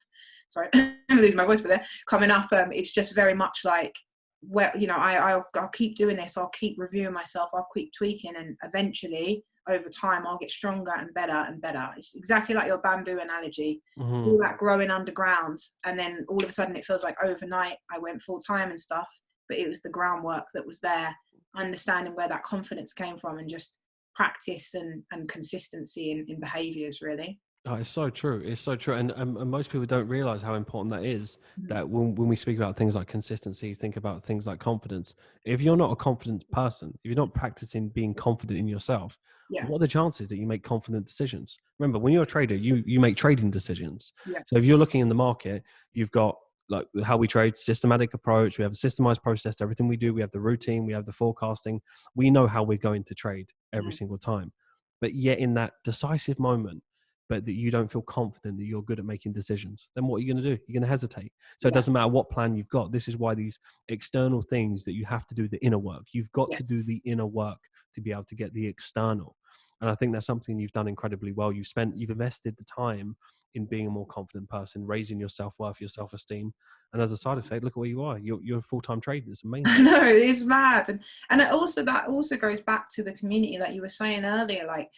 Sorry, I'm losing my voice, but there coming up, it's just very much like, where, you know, I'll keep doing this, I'll keep reviewing myself, I'll keep tweaking, and eventually over time I'll get stronger and better and better. It's exactly like your bamboo analogy, all Mhm. that growing underground, and then all of a sudden it feels like overnight I went full time and stuff, but it was the groundwork that was there, understanding where that confidence came from, and just practice and consistency in behaviors, really. Oh, it's so true. It's so true. And most people don't realize how important that is. Mhm. That when we speak about things like consistency, think about things like confidence. If you're not a confident person, if you're not practicing being confident in yourself, Yeah, what are the chances that you make confident decisions? Remember, when you're a trader, you make trading decisions. yeah, So if you're looking in the market, you've got like how we trade, systematic approach. We have a systemized process to everything we do. We have the routine. We have the forecasting. We know how we're going to trade every mhm. single time. But yet, in that decisive moment, but that you don't feel confident that you're good at making decisions, then what are you going to do? You're going to hesitate. So it Yeah, doesn't matter what plan you've got. This is why these external things that you have to do the inner work. You've got yeah. to do the inner work to be able to get the external. And I think that's something you've done incredibly well. You've invested the time in being a more confident person, raising your self-worth, your self-esteem. And as a side effect, look at where you are. You're a full-time trader. It's I amazing. know, it's mad. And it also, that also goes back to the community, like you were saying earlier, like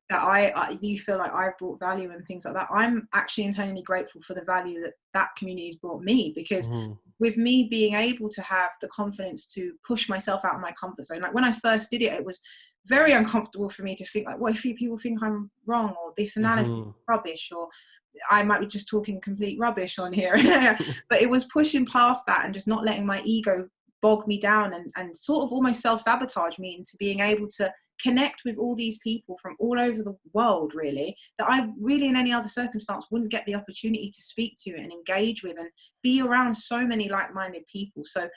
that you feel like I've brought value and things like that. I'm actually internally grateful for the value that that community has brought me, because Mhm. with me being able to have the confidence to push myself out of my comfort zone, like when I first did it, it was very uncomfortable for me to think like, what if people think I'm wrong, or this analysis is Mhm. rubbish, or I might be just talking complete rubbish on here. But it was pushing past that and just not letting my ego bog me down, and sort of almost self-sabotage me into being able to connect with all these people from all over the world, really, that I really in any other circumstance wouldn't get the opportunity to speak to and engage with, and be around so many like-minded people. So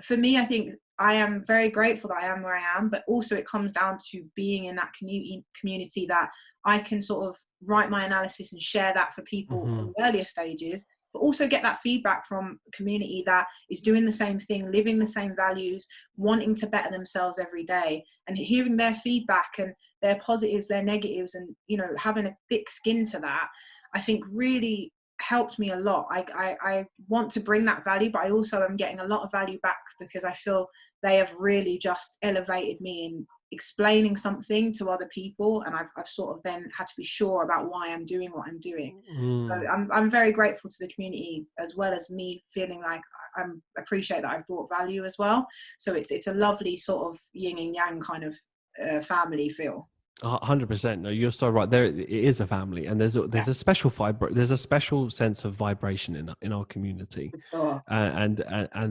for me, I think I am very grateful that I am where I am, but also it comes down to being in that community that I can sort of write my analysis and share that for people in Mhm. the earlier stages, but also get that feedback from a community that is doing the same thing, living the same values, wanting to better themselves every day, and hearing their feedback and their positives, their negatives, and, you know, having a thick skin to that, I think really helped me a lot. I want to bring that value, but I also am getting a lot of value back, because I feel they have really just elevated me in explaining something to other people, and I've sort of then had to be sure about why I'm doing what I'm doing. So Mm. I'm very grateful to the community, as well as me feeling like I'm appreciate that I've brought value as well. So it's a lovely sort of yin and yang kind of family feel. 100%. No, you're so right. There, it is a family, and Yeah, there's a special there's a special sense of vibration in our community, for sure. and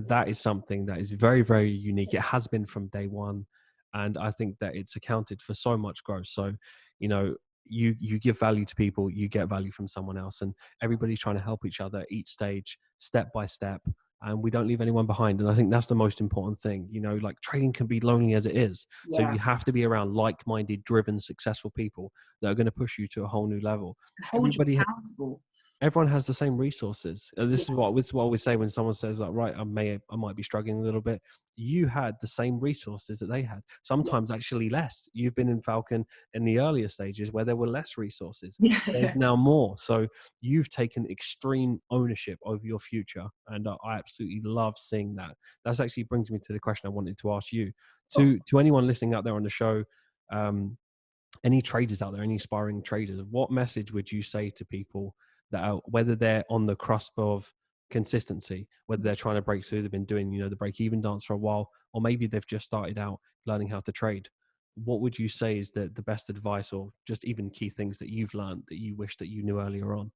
that is something that is very very unique. It has been from day one, and I think that it's accounted for so much growth. So, you know, you give value to people, you get value from someone else, and everybody's trying to help each other at each stage, step by step. And we don't leave anyone behind. And I think that's the most important thing. You know, like trading can be lonely as it is, so Yeah, you have to be around like-minded, driven, successful people that are going to push you to a whole new level. hold you Everybody, accountable. everyone has the same resources. Yeah, This is what we say when someone says like, right, I might be struggling a little bit. You had the same resources that they had. yeah, Sometimes actually less. You've been in Falcon in the earlier stages where there were less resources. yeah, There's yeah. now more. So you've taken extreme ownership over your future, and I absolutely love seeing that. That actually brings me to the question I wanted to ask you. Cool. To anyone listening out there on the show, um, any traders out there, any aspiring traders, what message would you say to people that are, whether they're on the cusp of consistency, whether they're trying to break through, they've been doing, the break even dance for a while, or maybe they've just started out learning how to trade. What would you say is the best advice, or just even key things that you've learned that you wish that you knew earlier on?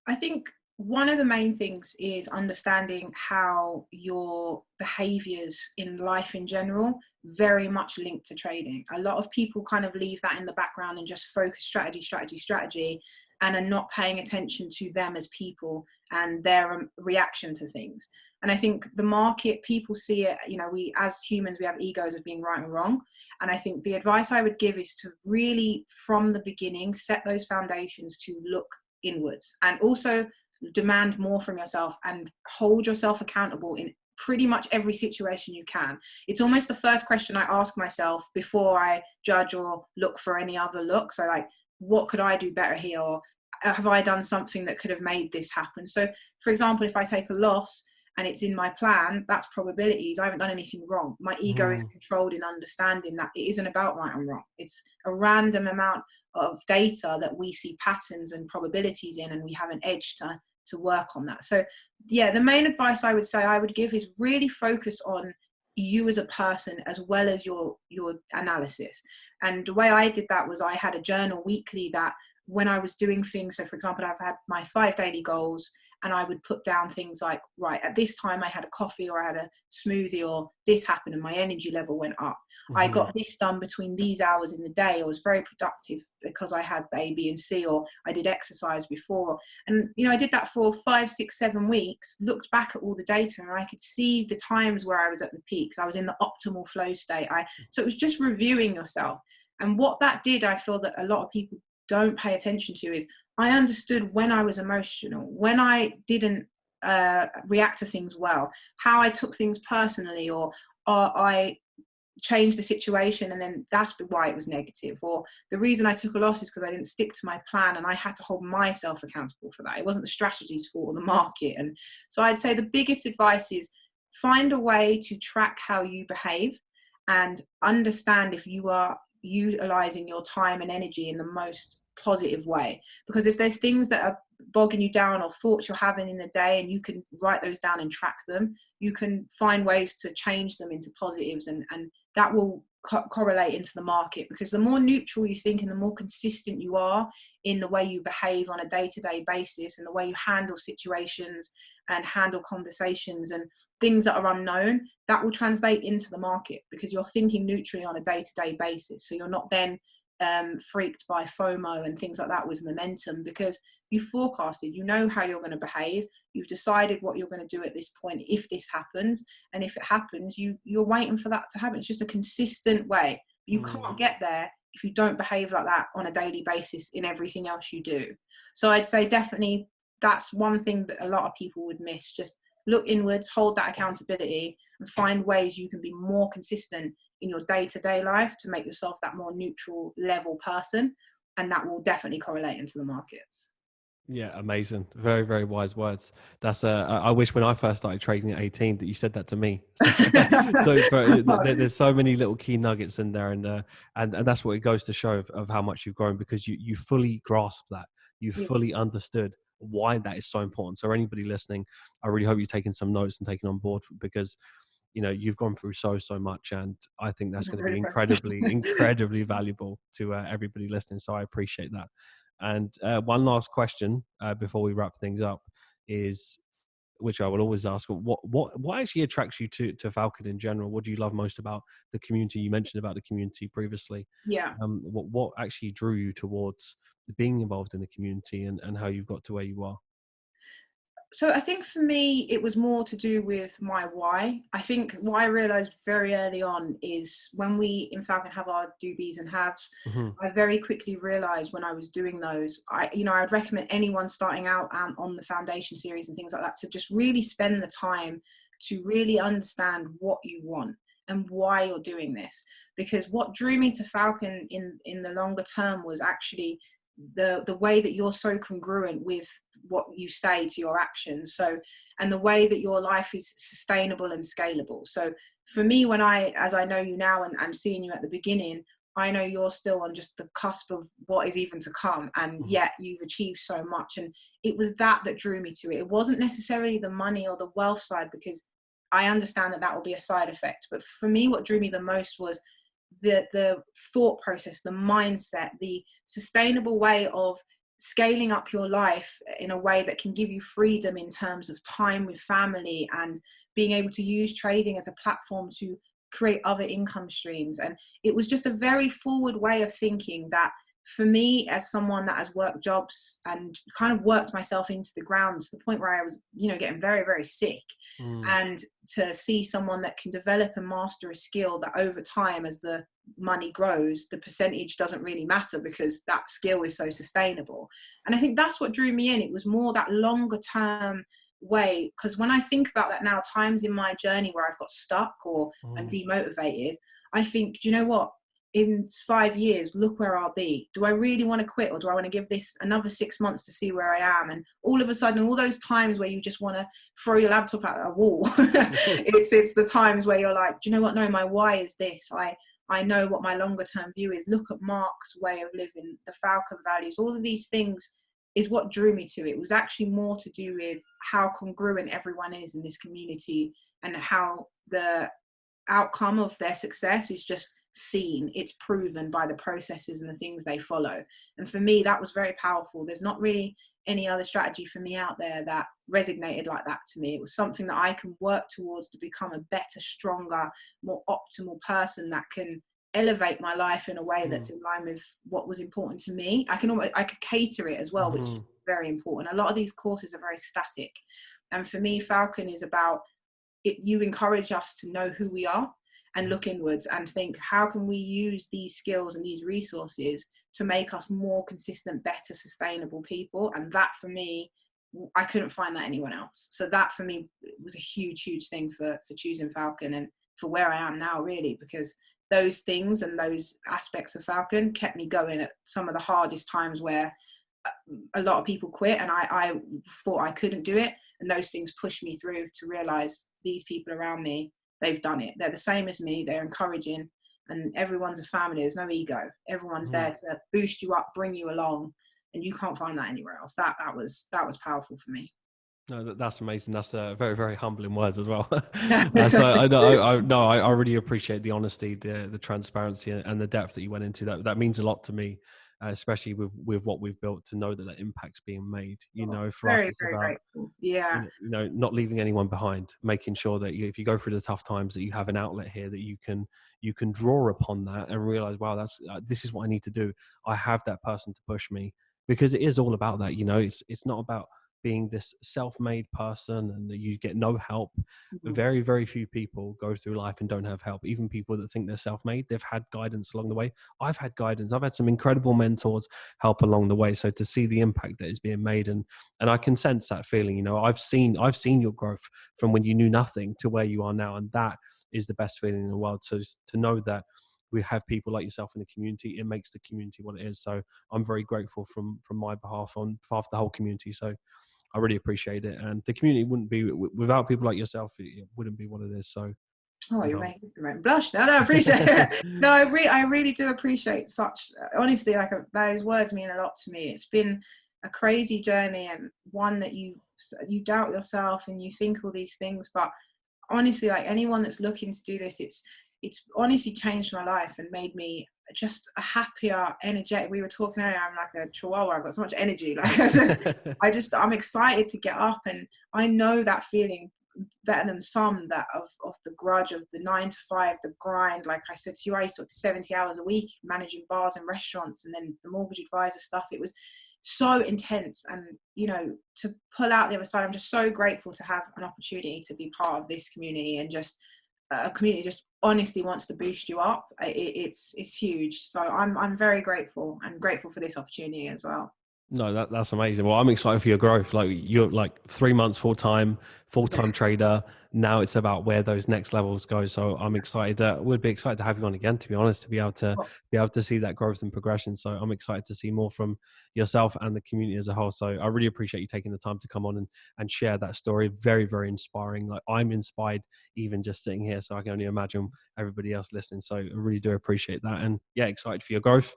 I think one of the main things is understanding how your behaviors in life in general very much linked to trading. A lot of people kind of leave that in the background and just focus strategy, and are not paying attention to them as people and their reaction to things. And I think the market, people see it, we as humans, we have egos of being right and wrong. And I think the advice I would give is to really, from the beginning, set those foundations to look inwards, and also demand more from yourself and hold yourself accountable in pretty much every situation you can. It's almost the first question I ask myself before I judge or look for any other look. So like, what could I do better here? Or have I done something that could have made this happen? So for example, if I take a loss and it's in my plan, that's probabilities. I haven't done anything wrong. My ego is controlled in understanding that it isn't about right and wrong. It's a random amount of data that we see patterns and probabilities in, and we have an edge to work on that. So yeah, the main advice I would say I would give is really focus on you as a person as well as your analysis. And the way I did that was I had a journal weekly that when I was doing things, so for example, I've had my 5 daily goals, and I would put down things like, right, at this time I had a coffee or I had a smoothie, or this happened and my energy level went up. I got this done between these hours in the day. I was very productive because I had A, B, and C, or I did exercise before. And, I did that for 5, 6, 7 weeks, looked back at all the data, and I could see the times where I was at the peaks. I was in the optimal flow state. So it was just reviewing yourself. And what that did, I feel that a lot of people don't pay attention to, is I understood when I was emotional, when I didn't react to things well, how I took things personally, or I changed the situation and then that's why it was negative, or the reason I took a loss is because I didn't stick to my plan and I had to hold myself accountable for that. It wasn't the strategy's fault or the market. And so I'd say the biggest advice is find a way to track how you behave and understand if you are utilizing your time and energy in the most positive way. Because if there's things that are bogging you down or thoughts you're having in the day, and you can write those down and track them, you can find ways to change them into positives, and that will correlate into the market. Because the more neutral you think and the more consistent you are in the way you behave on a day-to-day basis, and the way you handle situations and handle conversations and things that are unknown, that will translate into the market, because you're thinking neutrally on a day-to-day basis. So you're not then freaked by FOMO and things like that with momentum, because you forecasted, you know how you're going to behave, you've decided what you're going to do at this point if this happens, and if it happens, you're waiting for that to happen. It's just a consistent way. You can't get there if you don't behave like that on a daily basis in everything else you do. So I'd say definitely that's one thing that a lot of people would miss. Just look inwards, hold that accountability, and find ways you can be more consistent in your day-to-day life to make yourself that more neutral level person, and that will definitely correlate into the markets. Yeah, amazing. Very, very wise words. That's I wish when I first started trading at 18 that you said that to me. There's so many little key nuggets in there, and that's what it goes to show of how much you've grown, because you fully grasp that. You fully understood why that is so important. So anybody listening, I really hope you're taking some notes and taking on board, because you've gone through so much, and I think that's going to be incredibly valuable to everybody listening. So I appreciate that. And one last question before we wrap things up is, which I will always ask, what actually attracts you to Falcon in general? What do you love most about the community? You mentioned about the community previously. Yeah. What actually drew you towards being involved in the community, and how you've got to where you are? So I think for me, it was more to do with my why. I think what I realized very early on is when we in Falcon have our do's and haves, I very quickly realized when I was doing those, I'd recommend anyone starting out on the foundation series and things like that to just really spend the time to really understand what you want and why you're doing this. Because what drew me to Falcon in the longer term was actually the way that you're so congruent with what you say to your actions, and the way that your life is sustainable and scalable. So for me, as I know you now and seeing you at the beginning, I know you're still on just the cusp of what is even to come, and Mhm. yet you've achieved so much. And it was that drew me to it. It wasn't necessarily the money or the wealth side, because I understand that that will be a side effect. But for me, what drew me the most was the thought process, the mindset, the sustainable way of scaling up your life in a way that can give you freedom in terms of time with family, and being able to use trading as a platform to create other income streams. And it was just a very forward way of thinking that, for me, as someone that has worked jobs and kind of worked myself into the ground to the point where I was, getting very, very sick, Mm. and to see someone that can develop and master a skill that over time, as the money grows, the percentage doesn't really matter, because that skill is so sustainable. And I think that's what drew me in. It was more that longer term way, because when I think about that now, times in my journey where I've got stuck or I'm Mm. demotivated, I think, do you know what? In 5 years, look where I'll be. Do I really want to quit, or do I want to give this another 6 months to see where I am? And all of a sudden, all those times where you just want to throw your laptop at a wall, it's the times where you're like, do you know what? No, my why is this. I know what my longer term view is. Look at Mark's way of living, the Falcon values, all of these things is what drew me to it. It was actually more to do with how congruent everyone is in this community, and how the outcome of their success is just seen, it's proven by the processes and the things they follow. And for me, that was very powerful. There's not really any other strategy for me out there that resonated like that to me. It was something that I can work towards to become a better, stronger, more optimal person that can elevate my life in a way that's Mm. in line with what was important to me. I could cater it as well, which is Mhm. very important. A lot of these courses are very static, and for me, Falcon is about it. You encourage us to know who we are and look inwards and think, how can we use these skills and these resources to make us more consistent, better, sustainable people? And that, for me, I couldn't find that anywhere else. So that, for me, was a huge thing for choosing Falcon, and for where I am now, really, because those things and those aspects of Falcon kept me going at some of the hardest times where a lot of people quit, and I thought I couldn't do it. And those things pushed me through to realize these people around me, they've done it. They're the same as me. They're encouraging, and everyone's a family. There's no ego. Everyone's there Mm. to boost you up, bring you along, and you can't find that anywhere else. That was powerful for me. No, that's amazing. That's very, very humbling words as well. So I know, no, I really appreciate the honesty, the transparency, and the depth that you went into. That means a lot to me, especially with what we've built. To know that that impact's being made. For us, Very, it's very about grateful. Yeah. not leaving anyone behind, making sure that if you go through the tough times, that you have an outlet here that you can draw upon that and realize, wow, that's this is what I need to do. I have that person to push me, because it is all about that. It's not about being this self-made person and that you get no help. Mhm. Very, very few people go through life and don't have help. Even people that think they're self-made, they've had guidance along the way. I've had guidance. I've had some incredible mentors help along the way. So to see the impact that is being made, and I can sense that feeling. I've seen your growth from when you knew nothing to where you are now, and that is the best feeling in the world. So to know that we have people like yourself in the community, it makes the community what it is. So I'm very grateful from my behalf, on behalf of the whole community. So I really appreciate it, and the community wouldn't be without people like yourself. It wouldn't be what it is. So, Oh, you you're know, making me blush. No, I appreciate it. No, I really do appreciate such, honestly, like those words mean a lot to me. It's been a crazy journey, and one that you doubt yourself and you think all these things. But honestly, like anyone that's looking to do this, it's honestly changed my life and made me just a happier, energetic. We were talking earlier, I'm like a chihuahua. I've got so much energy. Like I'm excited to get up, and I know that feeling better than some, that of the grudge of the 9 to 5, the grind. Like I said to you, I used to work 70 hours a week managing bars and restaurants, and then the mortgage advisor stuff. It was so intense, and to pull out the other side, I'm just so grateful to have an opportunity to be part of this community, and just a community just honestly wants to boost you up. It's huge. So I'm very grateful, and grateful for this opportunity as well. No, that's amazing. Well, I'm excited for your growth. Like you're like 3 months full-time trader. Now it's about where those next levels go. So I'm excited. Would be excited to have you on again, to be honest, to be able to see that growth and progression. So I'm excited to see more from yourself and the community as a whole. So I really appreciate you taking the time to come on and share that story. Very, very inspiring. Like I'm inspired even just sitting here. So I can only imagine everybody else listening. So I really do appreciate that. And yeah, excited for your growth.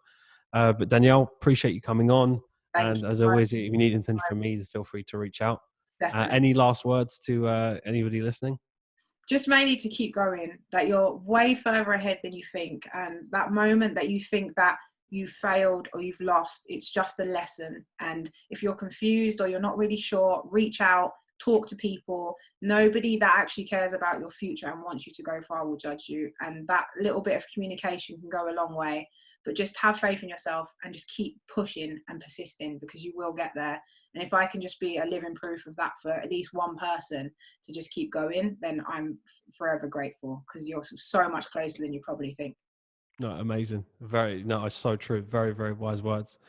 But Danielle, appreciate you coming on. Thank And you. as always, if you need anything from me, feel free to reach out. Definitely. Any last words to anybody listening? Just mainly to keep going, that you're way further ahead than you think. And that moment that you think that you failed or you've lost, it's just a lesson. And if you're confused or you're not really sure, reach out, talk to people. Nobody that actually cares about your future and wants you to go far will judge you. And that little bit of communication can go a long way. But just have faith in yourself and just keep pushing and persisting, because you will get there. And if I can just be a living proof of that for at least one person to just keep going, then I'm forever grateful, because you're so much closer than you probably think. No, amazing. It's so true. Very, very wise words.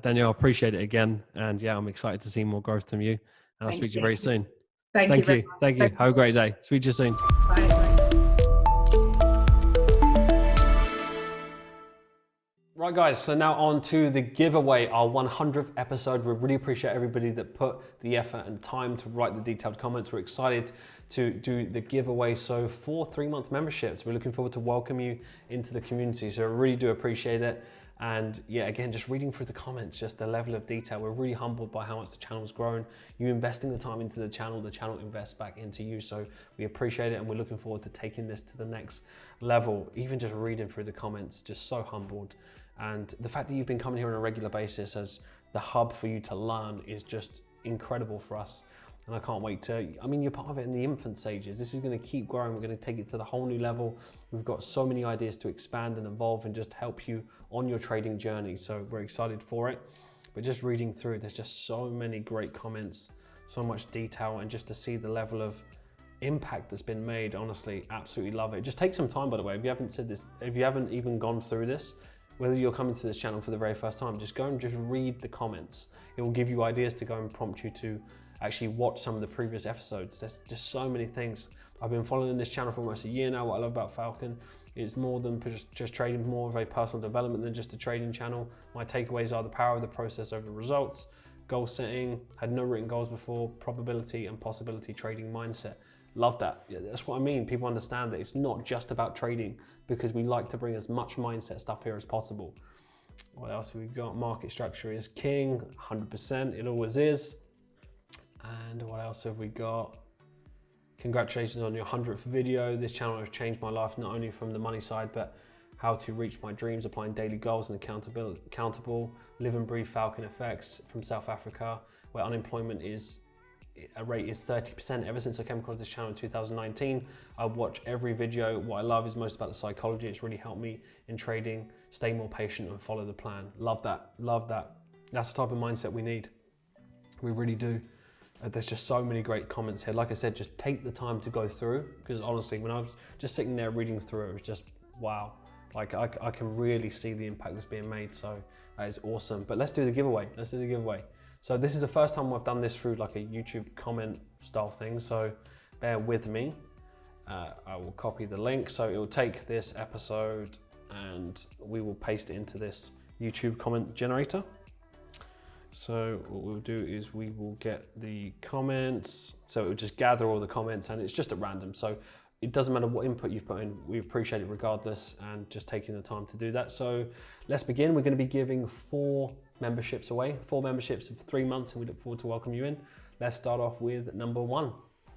Danielle, I appreciate it again. And yeah, I'm excited to see more growth from you. And I'll Thank speak to you you. very soon. Thank you very much. Thank you. Have a great day. Speak to you soon. Bye. Right, guys, so now on to the giveaway, our 100th episode. We really appreciate everybody that put the effort and time to write the detailed comments. We're excited to do the giveaway. So 4 3-month memberships. We're looking forward to welcome you into the community. So I really do appreciate it. And yeah, again, just reading through the comments, just the level of detail. We're really humbled by how much the channel's grown. You investing the time into the channel invests back into you. So we appreciate it, and we're looking forward to taking this to the next level. Even just reading through the comments, just so humbled. And the fact that you've been coming here on a regular basis as the hub for you to learn is just incredible for us. And I can't wait you're part of it in the infant stages. This is going to keep growing. We're going to take it to the whole new level. We've got so many ideas to expand and evolve and just help you on your trading journey. So we're excited for it. But just reading through, there's just so many great comments, so much detail, and just to see the level of impact that's been made, honestly, absolutely love it. Just take some time, by the way, if you haven't even gone through this, whether you're coming to this channel for the very first time, just go and just read the comments. It will give you ideas to go and prompt you to actually watch some of the previous episodes. There's just so many things. I've been following this channel for almost a year now. What I love about Falcon is more than just trading, more of a personal development than just a trading channel. My takeaways are the power of the process over results, goal setting, had no written goals before, probability and possibility trading mindset. Love that. Yeah, that's what I mean. People understand that it's not just about trading, because we like to bring as much mindset stuff here as possible. What else have we got? Market structure is king, 100%. It always is. And what else have we got? Congratulations on your 100th video. This channel has changed my life, not only from the money side, but how to reach my dreams, applying daily goals and accountable. Live and breathe Falcon FX from South Africa, where unemployment rate is 30%. Ever since I came across this channel in 2019, I watch every video. What I love is most about the psychology. It's really helped me in trading, stay more patient and follow the plan. Love that, love that. That's the type of mindset we need. We really do. There's just so many great comments here. Like I said, just take the time to go through, because honestly, when I was just sitting there reading through it was just, wow. Like I can really see the impact that's being made. So that is awesome. But let's do the giveaway. So this is the first time I've done this through like a YouTube comment style thing. So bear with me. I will copy the link. So it will take this episode and we will paste it into this YouTube comment generator. So what we'll do is we will get the comments. So it will just gather all the comments, and it's just at random. So it doesn't matter what input you've put in, we appreciate it regardless, and just taking the time to do that. So let's begin. We're going to be giving 4 memberships away, 4 memberships of 3 months, and we look forward to welcome you in. Let's start off with number 1.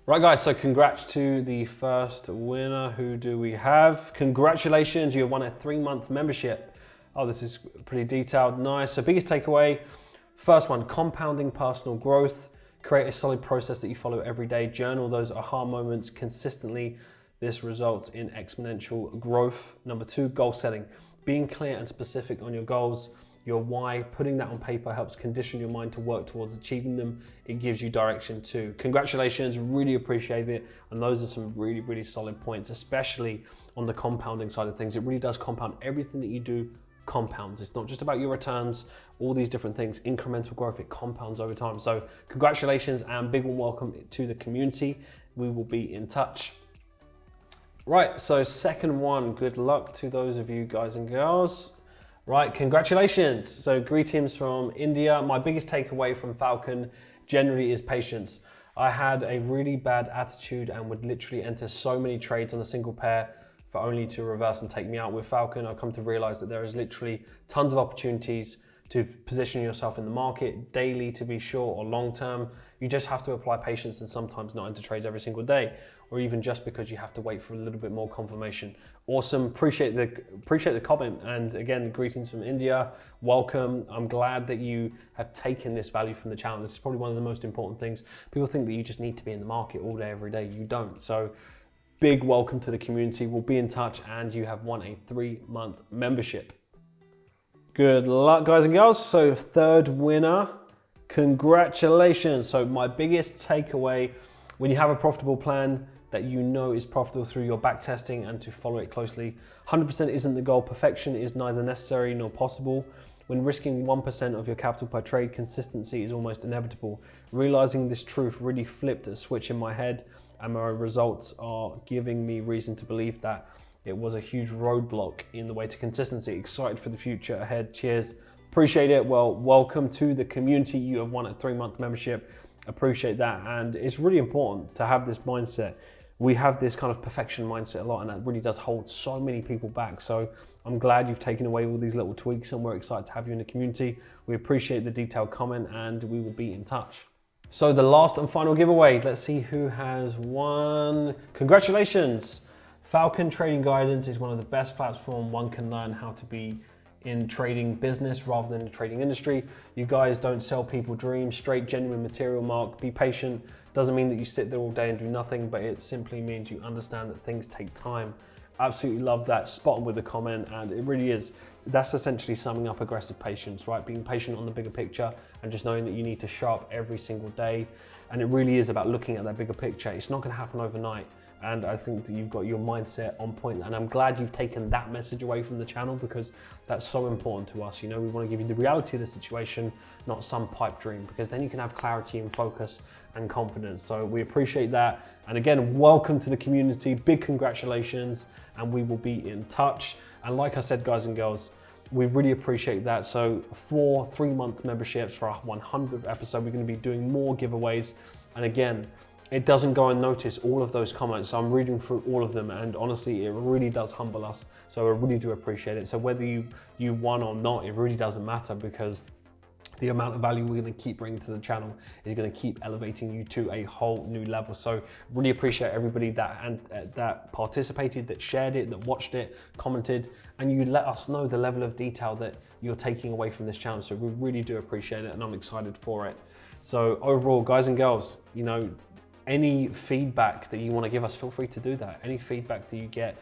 Right guys, so congrats to the first winner. Who do we have? Congratulations, you have won a 3-month membership. Oh, this is pretty detailed, nice. So biggest takeaway, first one, compounding personal growth. Create a solid process that you follow every day. Journal those aha moments consistently. This results in exponential growth. Number 2, goal setting. Being clear and specific on your goals, your why, putting that on paper helps condition your mind to work towards achieving them. It gives you direction too. Congratulations, really appreciate it. And those are some really, really solid points, especially on the compounding side of things. It really does compound. Everything that you do compounds. It's not just about your returns, all these different things, incremental growth, it compounds over time. So congratulations and big warm welcome to the community. We will be in touch. Right, so second one, good luck to those of you guys and girls. Right, congratulations. So greetings from India. My biggest takeaway from Falcon generally is patience. I had a really bad attitude and would literally enter so many trades on a single pair for only to reverse and take me out. With Falcon, I've come to realize that there is literally tons of opportunities to position yourself in the market daily, to be short or long term. You just have to apply patience and sometimes not enter trades every single day, or even just because you have to wait for a little bit more confirmation. Awesome, appreciate the comment. And again, greetings from India, welcome. I'm glad that you have taken this value from the channel. This is probably one of the most important things. People think that you just need to be in the market all day, every day. You don't. So big welcome to the community. We'll be in touch and you have won a 3-month membership. Good luck, guys and girls. So third winner, congratulations. So my biggest takeaway, when you have a profitable plan that you know is profitable through your back testing and to follow it closely, 100% isn't the goal. Perfection is neither necessary nor possible. When risking 1% of your capital per trade, consistency is almost inevitable. Realizing this truth really flipped a switch in my head, and my results are giving me reason to believe that it was a huge roadblock in the way to consistency. Excited for the future ahead. Cheers. Appreciate it. Well, welcome to the community. You have won a 3-month membership. Appreciate that. And it's really important to have this mindset. We have this kind of perfection mindset a lot, and that really does hold so many people back. So I'm glad you've taken away all these little tweaks, and we're excited to have you in the community. We appreciate the detailed comment, and we will be in touch. So the last and final giveaway, let's see who has won. Congratulations. Falcon Trading Guidance is one of the best platforms one can learn how to be in trading business rather than the trading industry. You guys don't sell people dreams, straight genuine material. Mark, be patient. Doesn't mean that you sit there all day and do nothing, but it simply means you understand that things take time. Absolutely love that. Spot on with the comment, and it really is. That's essentially summing up aggressive patience, right? Being patient on the bigger picture and just knowing that you need to show up every single day. And it really is about looking at that bigger picture. It's not gonna happen overnight. And I think that you've got your mindset on point, and I'm glad you've taken that message away from the channel, because that's so important to us. You know, we want to give you the reality of the situation, not some pipe dream, because then you can have clarity and focus and confidence. So we appreciate that. And again, welcome to the community. Big congratulations, and we will be in touch. And like I said, guys and girls, we really appreciate that. So for 3-month memberships for our 100th episode, we're going to be doing more giveaways. And again, it doesn't go unnoticed, all of those comments. So I'm reading through all of them, and honestly, it really does humble us. So I really do appreciate it. So whether you won or not, it really doesn't matter, because the amount of value we're going to keep bringing to the channel is going to keep elevating you to a whole new level. So really appreciate everybody that participated, that shared it, that watched it, commented, and you let us know the level of detail that you're taking away from this channel. So we really do appreciate it, and I'm excited for it. So overall, guys and girls, you know, any feedback that you want to give us, feel free to do that. Any feedback that you get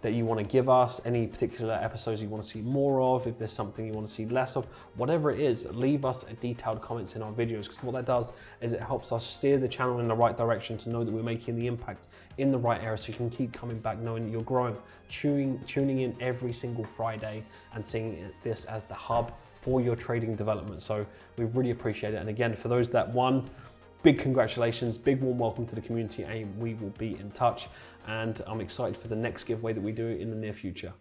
that you want to give us, any particular episodes you want to see more of, if there's something you want to see less of, whatever it is, leave us a detailed comments in our videos, because what that does is it helps us steer the channel in the right direction to know that we're making the impact in the right area, so you can keep coming back knowing that you're growing, tuning in every single Friday and seeing this as the hub for your trading development. So we really appreciate it. And again, for those that won, big congratulations, big warm welcome to the community, and we will be in touch. And I'm excited for the next giveaway that we do in the near future.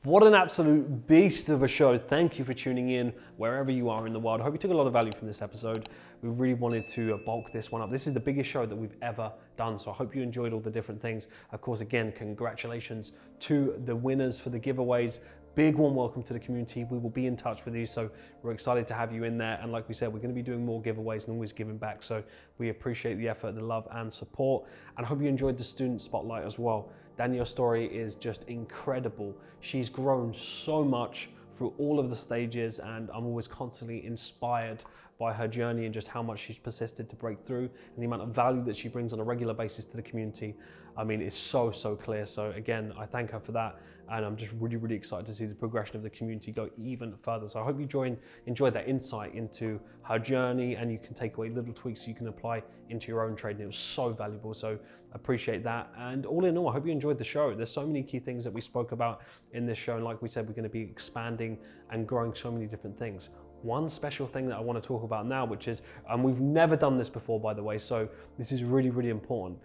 What an absolute beast of a show. Thank you for tuning in wherever you are in the world. I hope you took a lot of value from this episode. We really wanted to bulk this one up. This is the biggest show that we've ever done, so I hope you enjoyed all the different things. Of course, again, congratulations to the winners for the giveaways. Big warm welcome to the community. We will be in touch with you, so we're excited to have you in there. And like we said, we're going to be doing more giveaways and always giving back. So we appreciate the effort, the love and support. And I hope you enjoyed the student spotlight as well. Danielle's story is just incredible. She's grown so much through all of the stages, and I'm always constantly inspired by her journey and just how much she's persisted to break through, and the amount of value that she brings on a regular basis to the community. I mean, it's so clear. So again, I thank her for that. And I'm just really excited to see the progression of the community go even further. So I hope you enjoyed that insight into her journey, and you can take away little tweaks you can apply into your own trading. It was so valuable, so appreciate that. And all in all, I hope you enjoyed the show. There's so many key things that we spoke about in this show, and like we said, we're going to be expanding and growing so many different things. One special thing that I want to talk about now, which is, and we've never done this before, by the way, so this is really important.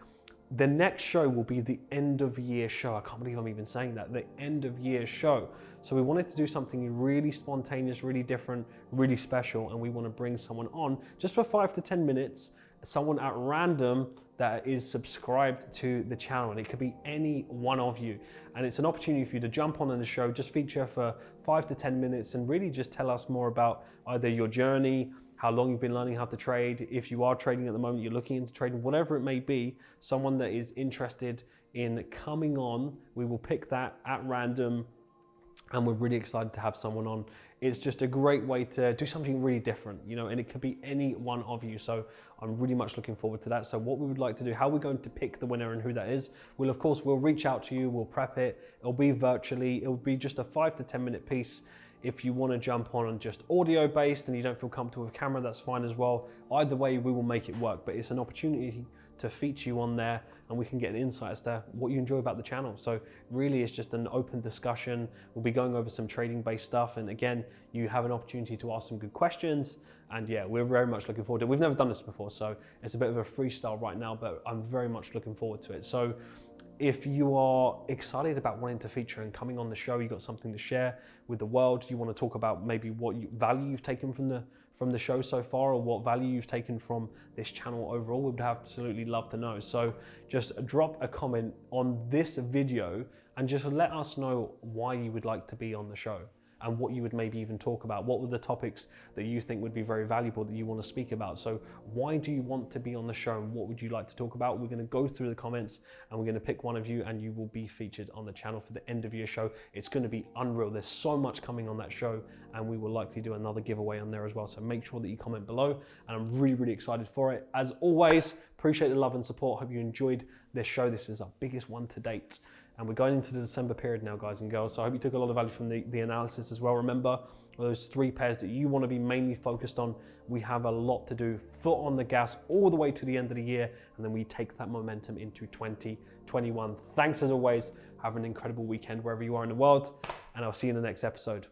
The next show will be the end of year show. I can't believe I'm even saying that, the end of year show. So we wanted to do something really spontaneous, really different, really special, and we want to bring someone on just for 5 to 10 minutes, someone at random that is subscribed to the channel, and it could be any one of you. And it's an opportunity for you to jump on in the show, just feature for 5 to 10 minutes and really just tell us more about either your journey, how long you've been learning how to trade, if you are trading at the moment, you're looking into trading, whatever it may be, someone that is interested in coming on, we will pick that at random, and we're really excited to have someone on. It's just a great way to do something really different, you know, and it could be any one of you. So I'm really much looking forward to that. So what we would like to do, how we're going to pick the winner and who that is, we'll reach out to you, we'll prep it, it'll be virtually, it'll be just a 5 to 10 minute piece. If you want to jump on and just audio based and you don't feel comfortable with camera, that's fine as well. Either way, we will make it work, but it's an opportunity to feature you on there, and we can get an insight as to what you enjoy about the channel. So really it's just an open discussion. We'll be going over some trading based stuff, and again, you have an opportunity to ask some good questions, and yeah, we're very much looking forward to it. We've never done this before, so it's a bit of a freestyle right now, but I'm very much looking forward to it. So if you are excited about wanting to feature and coming on the show, you've got something to share with the world, you want to talk about maybe what value you've taken from the show so far, or what value you've taken from this channel overall, we would absolutely love to know. So just drop a comment on this video and just let us know why you would like to be on the show, and what you would maybe even talk about. What were the topics that you think would be very valuable that you want to speak about? So why do you want to be on the show, and what would you like to talk about? We're going to go through the comments, and we're going to pick one of you, and you will be featured on the channel for the end of year show. It's going to be unreal. There's so much coming on that show, and we will likely do another giveaway on there as well. So make sure that you comment below, and I'm really excited for it. As always, appreciate the love and support. Hope you enjoyed this show. This is our biggest one to date. And we're going into the December period now, guys and girls. So I hope you took a lot of value from the analysis as well. Remember, those 3 pairs that you want to be mainly focused on, we have a lot to do. Foot on the gas all the way to the end of the year, and then we take that momentum into 2021. Thanks as always. Have an incredible weekend wherever you are in the world, and I'll see you in the next episode.